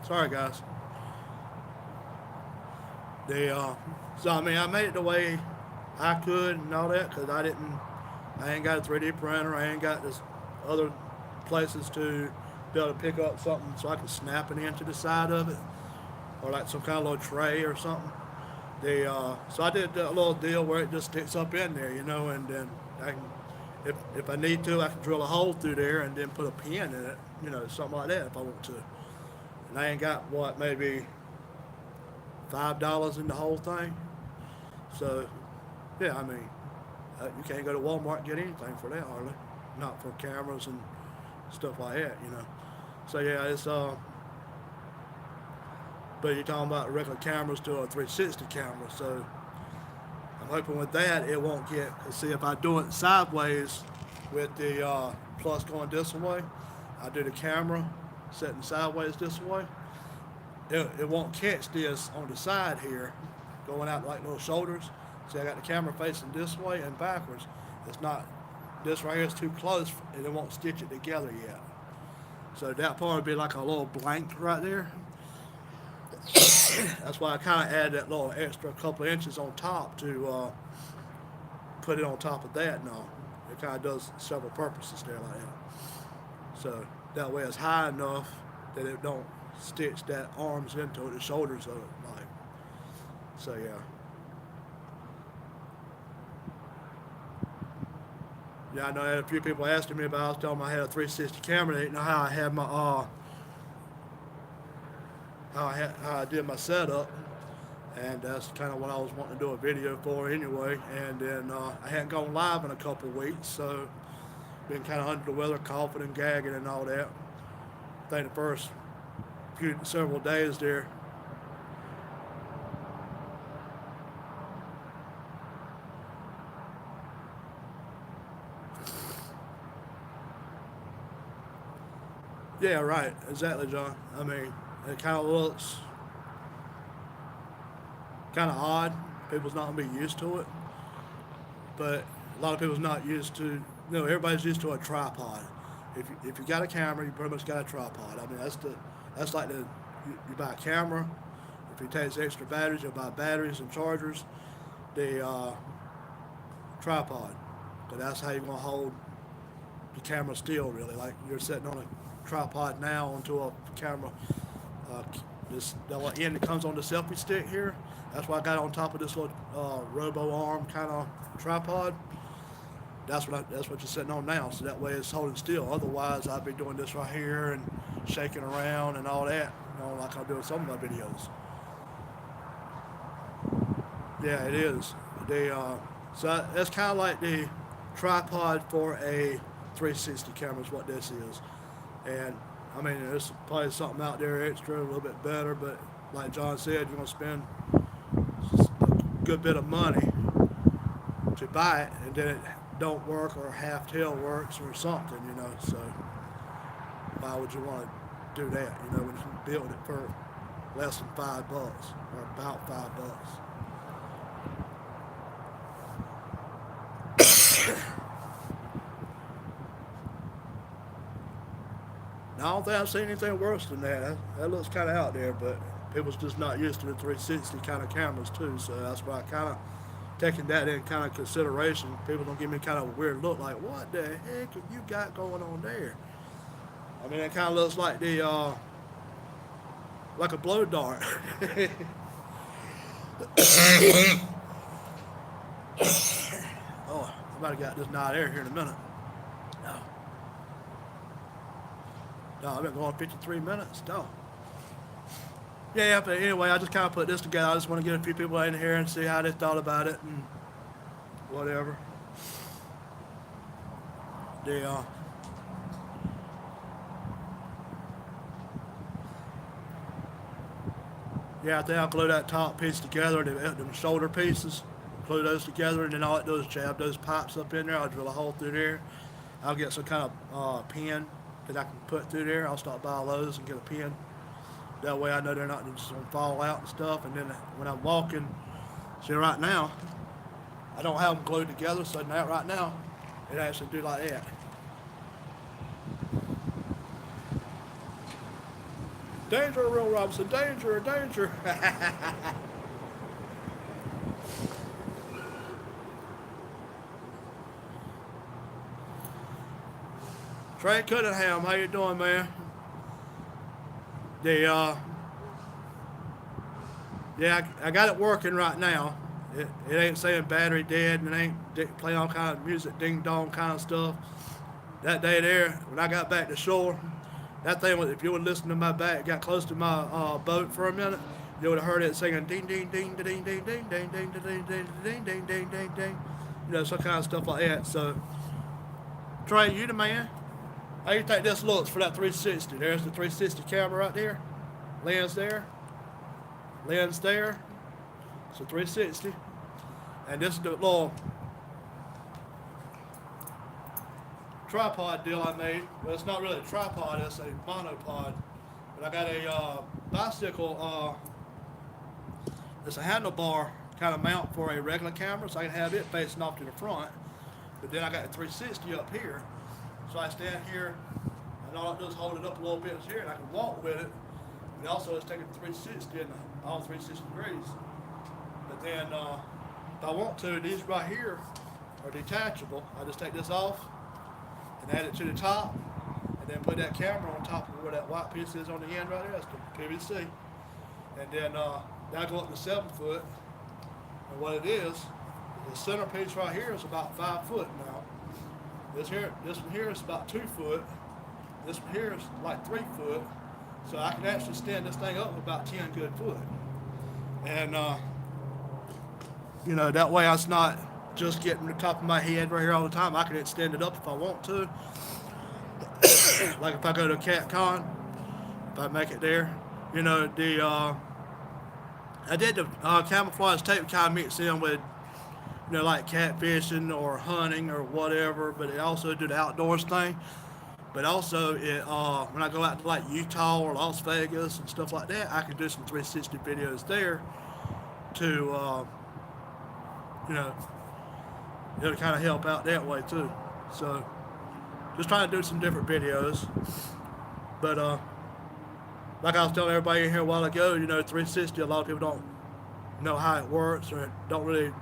Sorry, guys. So I mean, I made it the way I could and all that, because I ain't got a 3D printer. I ain't got this other places to be able to pick up something so I can snap it into the side of it. or like some kind of little tray or something. So I did a little deal where it just sticks up in there, and then I can, if I need to, I can drill a hole through there and then put a pin in it, something like that if I want to. And I ain't got what, maybe $5 in the whole thing. So yeah, I mean, you can't go to Walmart and get anything for that hardly, not for cameras and stuff like that. So yeah, but you're talking about regular cameras to a 360 camera. So I'm hoping with that it won't get. Cause see, if I do it sideways with the plus going this way, I do the camera setting sideways this way. It won't catch this on the side here, going out like little shoulders. See, I got the camera facing this way and backwards. It's not. This right here is too close, and it won't stitch it together yet. So that part would be like a little blank right there. That's why I kind of added that little extra couple of inches on top to put it on top of that. No, it kind of does several purposes there like that. So that way it's high enough that it don't stitch that arms into it, the shoulders of it. Like, so yeah. Yeah, I know I had a few people asking me about. I was telling them I had a 360 camera. They didn't know how I had my how I did my setup, and that's kind of what I was wanting to do a video for anyway. And then I hadn't gone live in a couple of weeks, so been kind of under the weather, coughing and gagging and all that. I think the first several days there. Yeah, right, exactly, John. I mean, it kind of looks kind of odd. People's not gonna be used to it, but a lot of people's not used to. Everybody's used to a tripod. If you got a camera, you pretty much got a tripod. I mean, that's like you buy a camera. If it takes extra batteries, you'll buy batteries and chargers. The tripod, but that's how you're gonna hold the camera still. Really, like you're sitting on a tripod now onto a camera. This the end that comes on the selfie stick here. That's why I got it on top of this little robo arm kind of tripod. That's what you're sitting on now. So that way it's holding still. Otherwise, I'd be doing this right here and shaking around and all that. Like I do in some of my videos. Yeah, it is. So that's kind of like the tripod for a 360 camera is what this is. And I mean, there's probably something out there extra, a little bit better, but like John said, you're going to spend a good bit of money to buy it, and then it don't work or half tail works or something, so why would you want to do that, when you can build it for less than $5 or about $5. Now, I don't think I've seen anything worse than that. That looks kind of out there, but people's just not used to the 360 kind of cameras too. So that's why I kind of taking that in kind of consideration. People don't give me kind of a weird look, like what the heck have you got going on there? I mean, it kind of looks like like a blow dart. Oh, I'm about to get this night air here in a minute. No, I've been going 53 minutes. No. Yeah, but anyway, I just kind of put this together. I just want to get a few people in here and see how they thought about it and whatever. Yeah, I think I'll glue that top piece together, the shoulder pieces, glue those together, and then all I do is jab those pipes up in there. I'll drill a hole through there. I'll get some kind of pin that I can put through there. I'll stop by those and get a pin. That way I know they're not just going to fall out and stuff. And then when I'm walking, see right now, I don't have them glued together, so now right now, it actually do like that. Danger, Real Robinson, danger, danger. Trey Cunningham, how you doing, man? Yeah, I got it working right now. It ain't saying battery dead and it ain't playing all kind of music, ding dong kind of stuff. That day there, when I got back to shore, that thing was, if you would listen to my back, got close to my boat for a minute, you would have heard it singing ding ding ding ding ding ding ding ding ding ding ding ding ding ding ding, you know, some kind of stuff like that. So, Trey, you the man. How you think this looks for that 360? There's the 360 camera right there, lens there, lens there. So 360, and this is the little tripod deal I made. Well, it's not really a tripod; it's a monopod. But I got a bicycle. It's a handlebar kind of mount for a regular camera, so I can have it facing off to the front. But then I got the 360 up here, so I stand here, and all I do is hold it up a little bit here, and I can walk with it. And also, it's taking 360 in all 360 degrees. But then, if I want to, these right here are detachable. I just take this off and add it to the top, and then put that camera on top of where that white piece is on the end right there. That's the PVC. And then that'll go up to 7 foot. And what it is, the center piece right here is about 5 foot now. This one here is about 2 foot. This one here is like 3 foot. So I can actually stand this thing up about 10 good foot. And you know, that way it's not just getting the top of my head right here all the time. I can extend it up if I want to. Like if I go to CatCon, if I make it there, you know, I did the camouflage tape kind of mix in with, you know, like catfishing or hunting or whatever, but it also do the outdoors thing. But also, when I go out to like Utah or Las Vegas and stuff like that, I can do some 360 videos there to, you know, it'll kind of help out that way too. So, just trying to do some different videos. But, like I was telling everybody in here a while ago, you know, 360, a lot of people don't know how it works or don't really,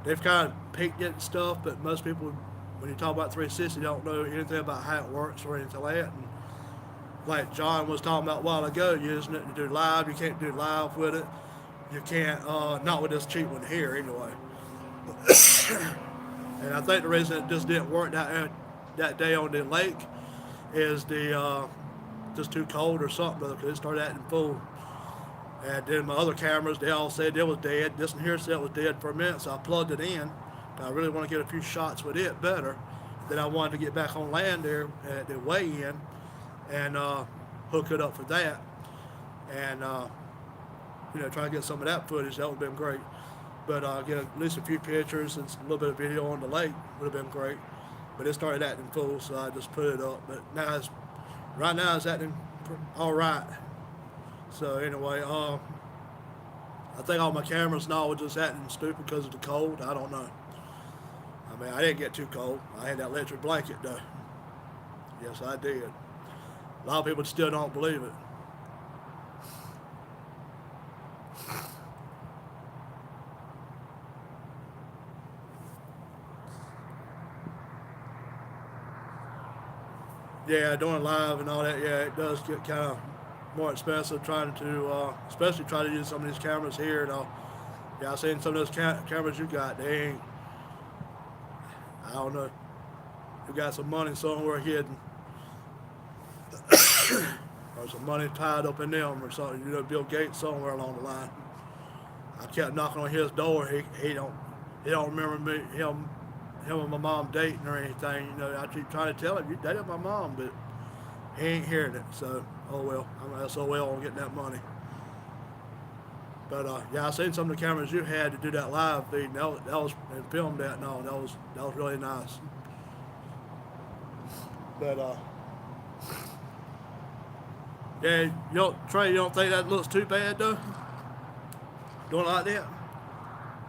they've kind of peeked at stuff, but most people, when you talk about 360, don't know anything about how it works or anything like that. And like John was talking about a while ago, using it to do live, you can't do live with it. You can't, not with this cheap one here anyway. And I think the reason it just didn't work that day on the lake is the just too cold or something, because it started acting full. And then my other cameras, they all said it was dead. This one here said it was dead for a minute, so I plugged it in. I really want to get a few shots with it better. Then I wanted to get back on land there at the weigh-in and hook it up for that. And, you know, try to get some of that footage. That would have been great. But get at least a few pictures and a little bit of video on the lake would have been great. But it started acting full, so I just put it up. But now right now it's acting all right. So anyway, I think all my cameras now are just acting stupid because of the cold. I don't know. I mean, I didn't get too cold. I had that electric blanket though. Yes, I did. A lot of people still don't believe it. Yeah, doing live and all that, yeah, it does get kind of more expensive trying to, especially try to use some of these cameras here. And all. Yeah, I've seen some of those cameras you got, they ain't, I don't know, you got some money somewhere hidden. Or some money tied up in them or something, you know, Bill Gates somewhere along the line. I kept knocking on his door, he don't remember me, him and my mom dating or anything, you know. I keep trying to tell him, you dated my mom, but he ain't hearing it, so, oh well, I'm SOL on getting that money. But, yeah, I seen some of the cameras you had to do that live feed, and that was and filmed that and all, that was really nice. But, yeah, Trey, you don't think that looks too bad, though? Doing like that?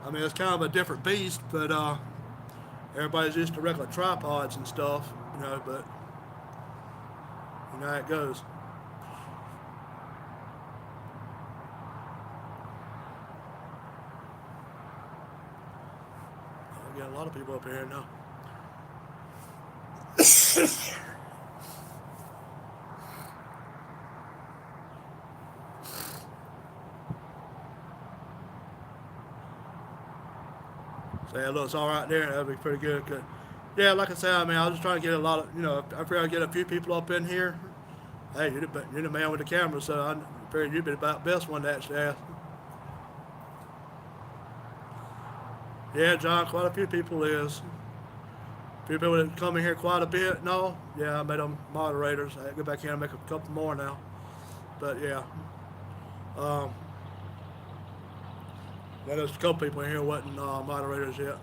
I mean, it's kind of a different beast, but, everybody's used to regular tripods and stuff, you know, but you know how it goes. I got a lot of people up here now. So yeah, it looks all right there. That'll be pretty good. Yeah, like I said, I mean, I was just trying to get a lot of, I figured I'd get a few people up in here. Hey, you're the man with the camera, so I figured you'd be about the best one to actually ask. Yeah, John, quite a few people is. A few people that come in here quite a bit. No, yeah, I made them moderators. I go back in and make a couple more now. But yeah, um, yeah, there's a couple people in here wasn't moderators yet.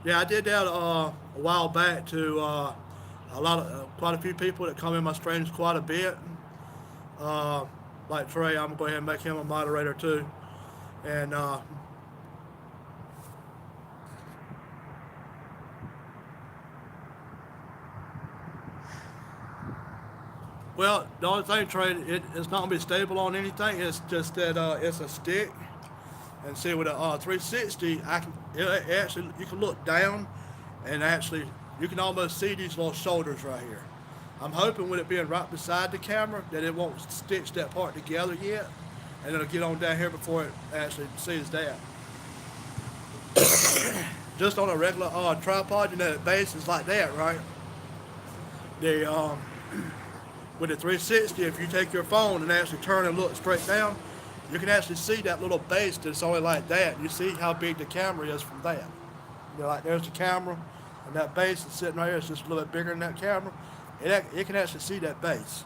Yeah, I did that a while back to quite a few people that come in my streams quite a bit. Uh, like Trey, I'm gonna go ahead and make him a moderator too. And well, the only thing, Trey, it's not gonna be stable on anything. It's just that it's a stick. And see with a 360, it actually you can look down, and actually you can almost see these little shoulders right here. I'm hoping with it being right beside the camera that it won't stitch that part together yet, and it'll get on down here before it actually sees that. Just on a regular tripod, the base is like that, right? The with the 360, if you take your phone and actually turn and look straight down, you can actually see that little base that's only like that. You see how big the camera is from that. Like there's the camera, and that base is sitting right here. It's just a little bit bigger than that camera. It can actually see that base.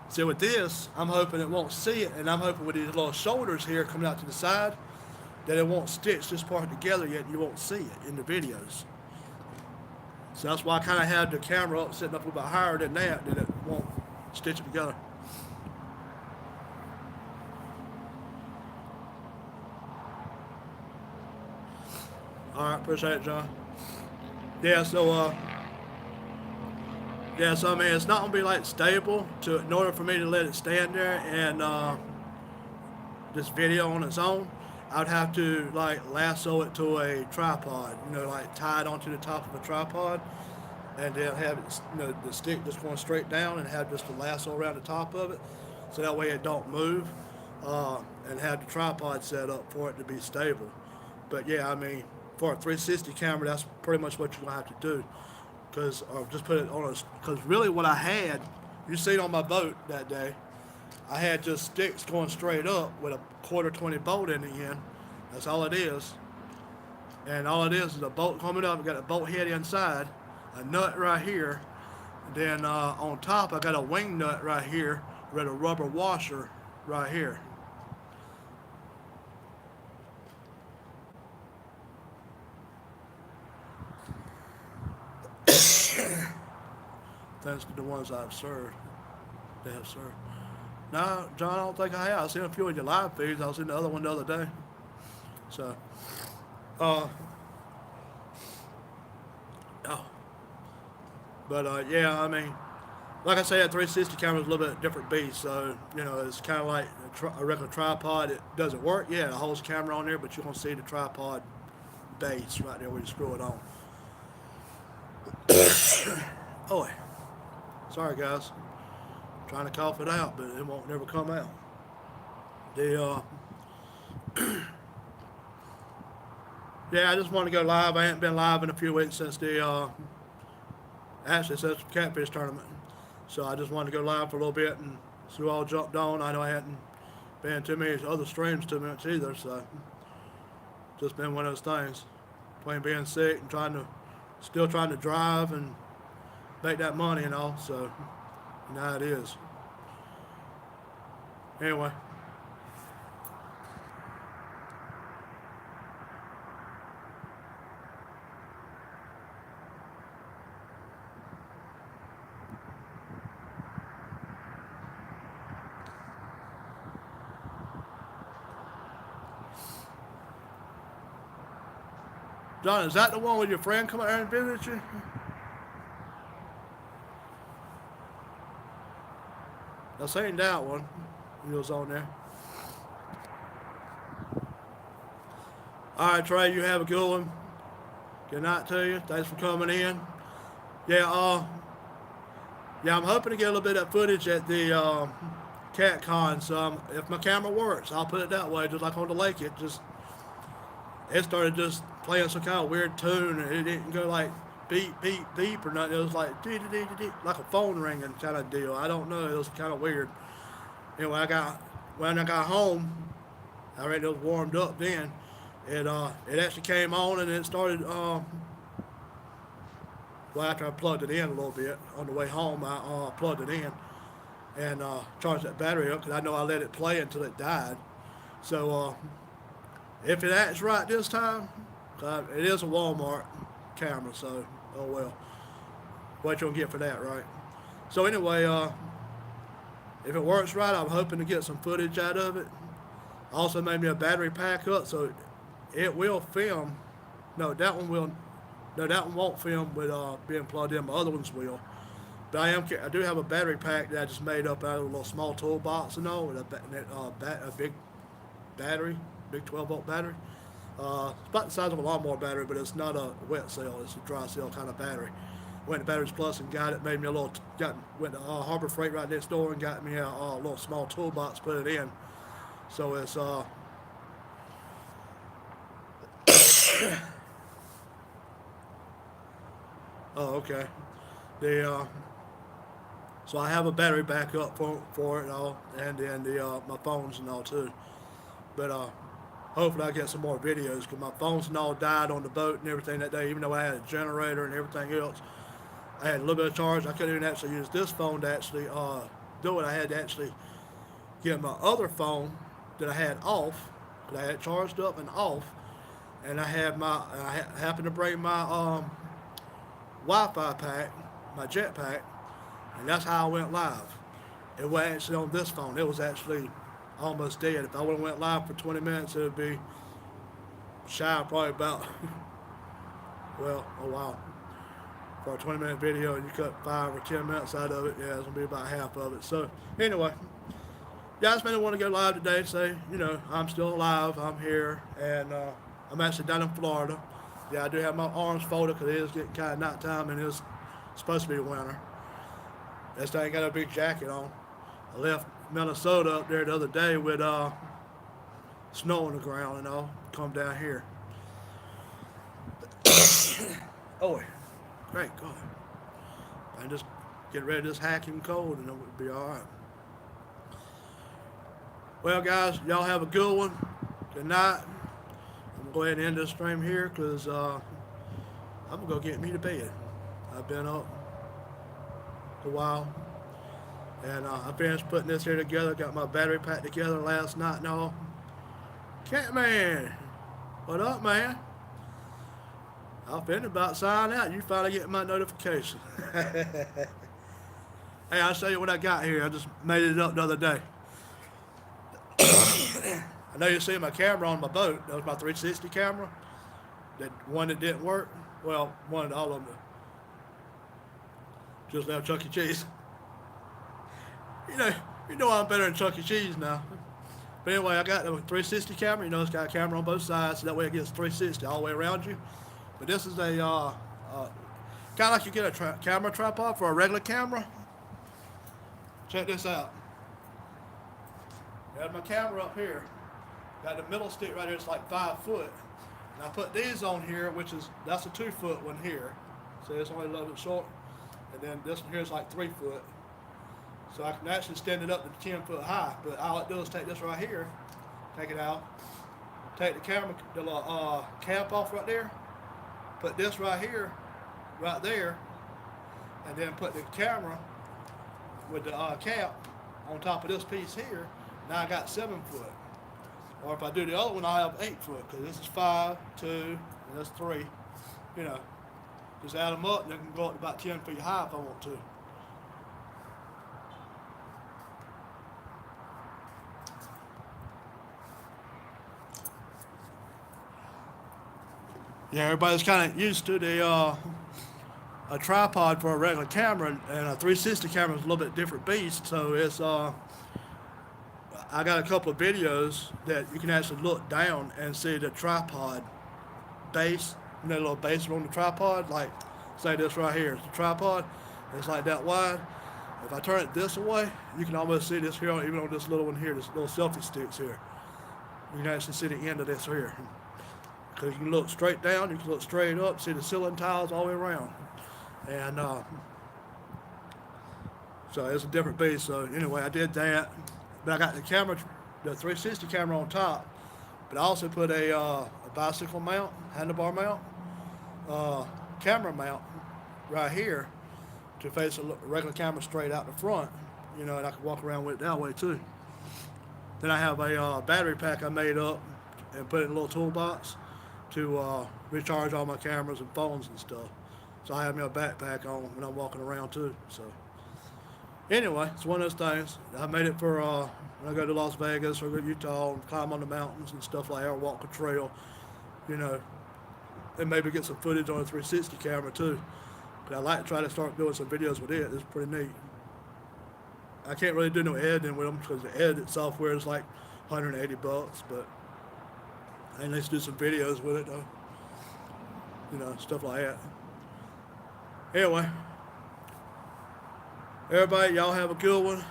So with this, I'm hoping it won't see it, and I'm hoping with these little shoulders here coming out to the side, that it won't stitch this part together yet, and you won't see it in the videos. So that's why I kind of had the camera up, sitting up a little bit higher than that it won't stitch it together. All right, appreciate it, John. Yeah, so I mean, it's not gonna be like stable in order for me to let it stand there and this video on its own. I'd have to like lasso it to a tripod, like tie it onto the top of a tripod, and then have it, the stick just going straight down, and have just a lasso around the top of it, so that way it don't move, and have the tripod set up for it to be stable. But yeah, I mean, for a 360 camera, that's pretty much what you're gonna have to do, because just put it on because really what I had, you seen on my boat that day, I had just sticks going straight up with a 1/4 bolt in the end. That's all it is. And all it is a bolt coming up. I got a bolt head inside, a nut right here. And then on top, I got a wing nut right here with a rubber washer right here. Thanks to the ones I've served. They have served. No, John, I don't think I have. I've seen a few of your live feeds. I was in the other one the other day. So, oh, but yeah, I mean, like I said, 360 camera is a little bit different beast. So, it's kind of like a regular tripod. It doesn't work. Yeah, it holds the camera on there, but you're gonna see the tripod base right there where you screw it on. Oh, sorry guys. Trying to cough it out, but it won't never come out. Yeah, I just want to go live. I haven't been live in a few weeks since since the catfish tournament. So I just wanted to go live for a little bit and see who all jumped on. I know I hadn't been too many other streams too much either, so just been one of those things. Between being sick and still trying to drive and make that money and all, so now it is. Anyway. John, is that the one with your friend come out here and visit you? I seen that one. He was on there. All right, Trey, you have a good one. Good night to you. Thanks for coming in. Yeah, I'm hoping to get a little bit of footage at the CatCon. So if my camera works, I'll put it that way, just like on the lake. it started just playing some kind of weird tune, and it didn't go like beep, beep, beep or nothing. It was like dee, dee, dee, dee, dee, like a phone ringing kind of deal. I don't know. It was kind of weird. Anyway, when I got home, I already was warmed up then. It actually came on and it started. Well, after I plugged it in a little bit on the way home, I plugged it in and charged that battery up because I know I let it play until it died. So if it acts right this time, it is a Walmart camera, so oh well. What you gonna get for that, right? So anyway, if it works right, I'm hoping to get some footage out of it. I also made me a battery pack up, so it will film. No, that one will. No, that one won't film with being plugged in. My other ones will. But I do have a battery pack that I just made up out of a little small toolbox and all with a big battery, big 12-volt battery. It's about the size of a lawnmower battery, but it's not a wet cell. It's a dry cell kind of battery. Went to Batteries Plus and got it. Made me a little. Went to Harbor Freight right next door and got me a little small toolbox. Put it in. So it's oh, okay. The so I have a battery backup for it and all, and then my phones and all too. But hopefully I get some more videos because my phones and all died on the boat and everything that day. Even though I had a generator and everything else, I had a little bit of charge. I couldn't even actually use this phone to actually do it. I had to actually get my other phone that I had off, that I had charged up and off, and I happened to bring my Wi-Fi pack, my jet pack, and that's how I went live. It wasn't actually on this phone. It was actually almost dead. If I would have went live for 20 minutes, it would be shy of probably about, well, a while. For a 20-minute video, and you cut 5 or 10 minutes out of it, yeah, it's going to be about half of it. So, anyway, yeah, I just mainly want to go live today to say, I'm still alive, I'm here, and I'm actually down in Florida. Yeah, I do have my arms folded because it is getting kind of nighttime and it's supposed to be winter. This thing got a big jacket on. I left Minnesota up there the other day with snow on the ground and all. Come down here. Oh, great God. I just get rid of this hacking cold and it would be all right. Well, guys, y'all have a good one. Good night. I'm going to go ahead and end this stream here because I'm going to go get me to bed. I've been up a while. And I finished putting this here together. Got my battery pack together last night and all. Catman, what up, man? I'm thinking about signing out. You finally get my notification. Hey, I'll show you what I got here. I just made it up the other day. I know you see my camera on my boat. That was my 360 camera. That one that didn't work. Well, one of all of them. Just left Chuck E. Cheese. You know I'm better than Chuck E. Cheese now. But anyway, I got the 360 camera. It's got a camera on both sides, so that way it gets 360 all the way around you. But this is a kind of like you get a camera tripod for a regular camera. Check this out. I have my camera up here. Got the middle stick right here. It's like 5 foot. And I put these on here, that's a 2 foot one here. So it's only a little bit short. And then this one here is like 3 foot. So I can actually stand it up to 10 foot high. But all I do is take this right here, take it out, take the camera, the little cap off right there, put this right here, right there, and then put the camera with the cap on top of this piece here. Now I got 7 foot. Or if I do the other one, I'll have 8 foot, because this is 5, 2, and that's 3. Just add them up, and they can go up to about 10 feet high if I want to. Yeah, everybody's kind of used to a tripod for a regular camera, and a 360 camera is a little bit different beast. So it's I got a couple of videos that you can actually look down and see the tripod base, the little base on the tripod. Like, say this right here is the tripod. It's like that wide. If I turn it this way, you can almost see this here, even on this little one here, this little selfie sticks here. You can actually see the end of this here. because you can look straight down, you can look straight up, see the ceiling tiles all the way around. And so it's a different beast. So anyway, I did that. But I got the camera, the 360 camera on top. But I also put a bicycle mount, handlebar mount, uh, camera mount right here to face a regular camera straight out the front. You know, and I can walk around with it that way too. Then I have a battery pack I made up and put in a little toolbox to recharge all my cameras and phones and stuff. So I have me a backpack on when I'm walking around too. So anyway, it's one of those things. I made it for when I go to Las Vegas or go to Utah and climb on the mountains and stuff like that, or walk a trail, you know, and maybe get some footage on a 360 camera too. But I like to try to start doing some videos with it. It's pretty neat. I can't really do no editing with them because the edit software is like $180, but I need to do some videos with it though. You know, stuff like that. Anyway, everybody, y'all have a good one.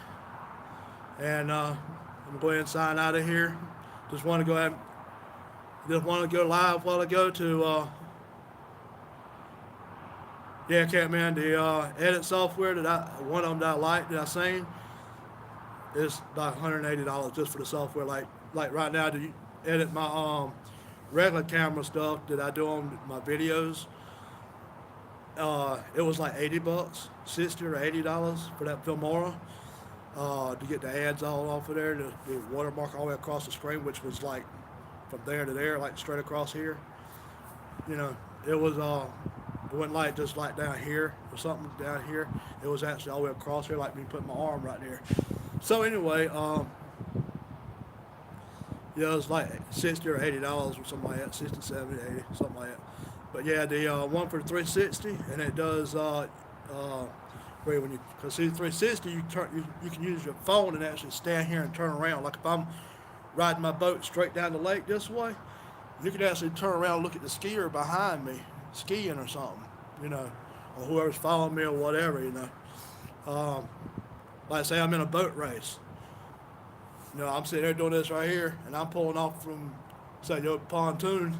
And I'm going to go ahead and sign out of here. Just want to go live while I go to, yeah, Catman, the edit software one of them that I like, that I seen, is about $180 just for the software. Like right now, to edit my regular camera stuff that I do on my videos, it was like $80, $60 or $80 for that Filmora. To get the ads all off of there, the watermark all the way across the screen, which was like from there to there, like straight across here. You know, it wasn't like just like down here or something down here. It was actually all the way across here, like me putting my arm right there. So anyway, yeah, it was like $60 or $80 or something like that, 60, 70, 80, something like that. But yeah, the one for the 360, and it does because see, 360, you can use your phone and actually stand here and turn around. Like if I'm riding my boat straight down the lake this way, you can actually turn around and look at the skier behind me skiing or something, you know, or whoever's following me or whatever, you know. Like say I'm in a boat race. You know, I'm sitting there doing this right here, and I'm pulling off from, say, your pontoon.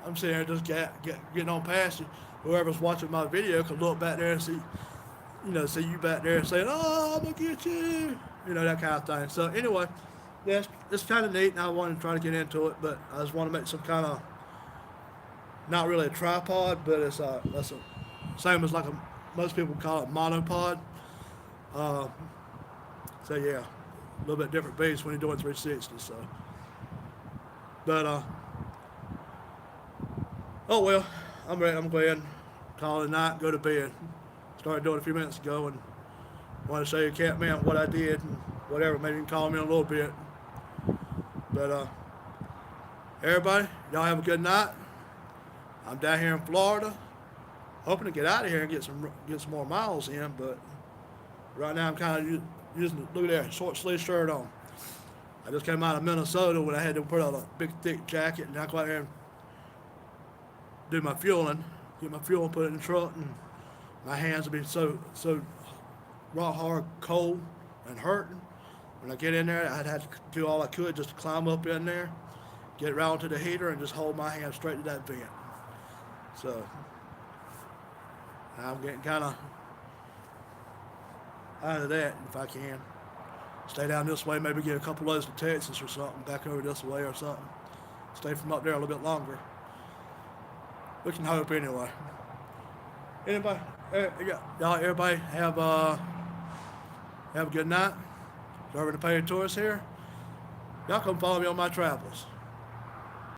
I'm sitting there just getting on past you. Whoever's watching my video can look back there and see you back there saying, "Oh, I'm gonna get you," you know, that kind of thing. So anyway, yeah, it's kind of neat, and I wanted to try to get into it, but I just want to make some kind of, not really a tripod, but it's that's a same as like most people call it monopod. So yeah, a little bit different beast when you're doing 360. So, but oh well, I'm ready. I'm going to call it a night, go to bed. Started doing it a few minutes ago, and want to show you, Catman, what I did and whatever. Maybe you can call me in a little bit. But everybody, y'all have a good night. I'm down here in Florida, hoping to get out of here and get some more miles in. But right now I'm kind of using, look at that, short sleeve shirt on. I just came out of Minnesota when I had to put on a big thick jacket, and I go out there and do my fueling, get my fuel and put it in the truck, and my hands will be so raw hard, cold, and hurting. When I get in there, I'd have to do all I could just to climb up in there, get around to the heater, and just hold my hand straight to that vent. So I'm getting kind of out of that if I can. Stay down this way, maybe get a couple loads to Texas or something, back over this way or something. Stay from up there a little bit longer. We can hope anyway. Anybody, y'all, everybody have a good night. Over to Pay Tourist here. Y'all come follow me on my travels.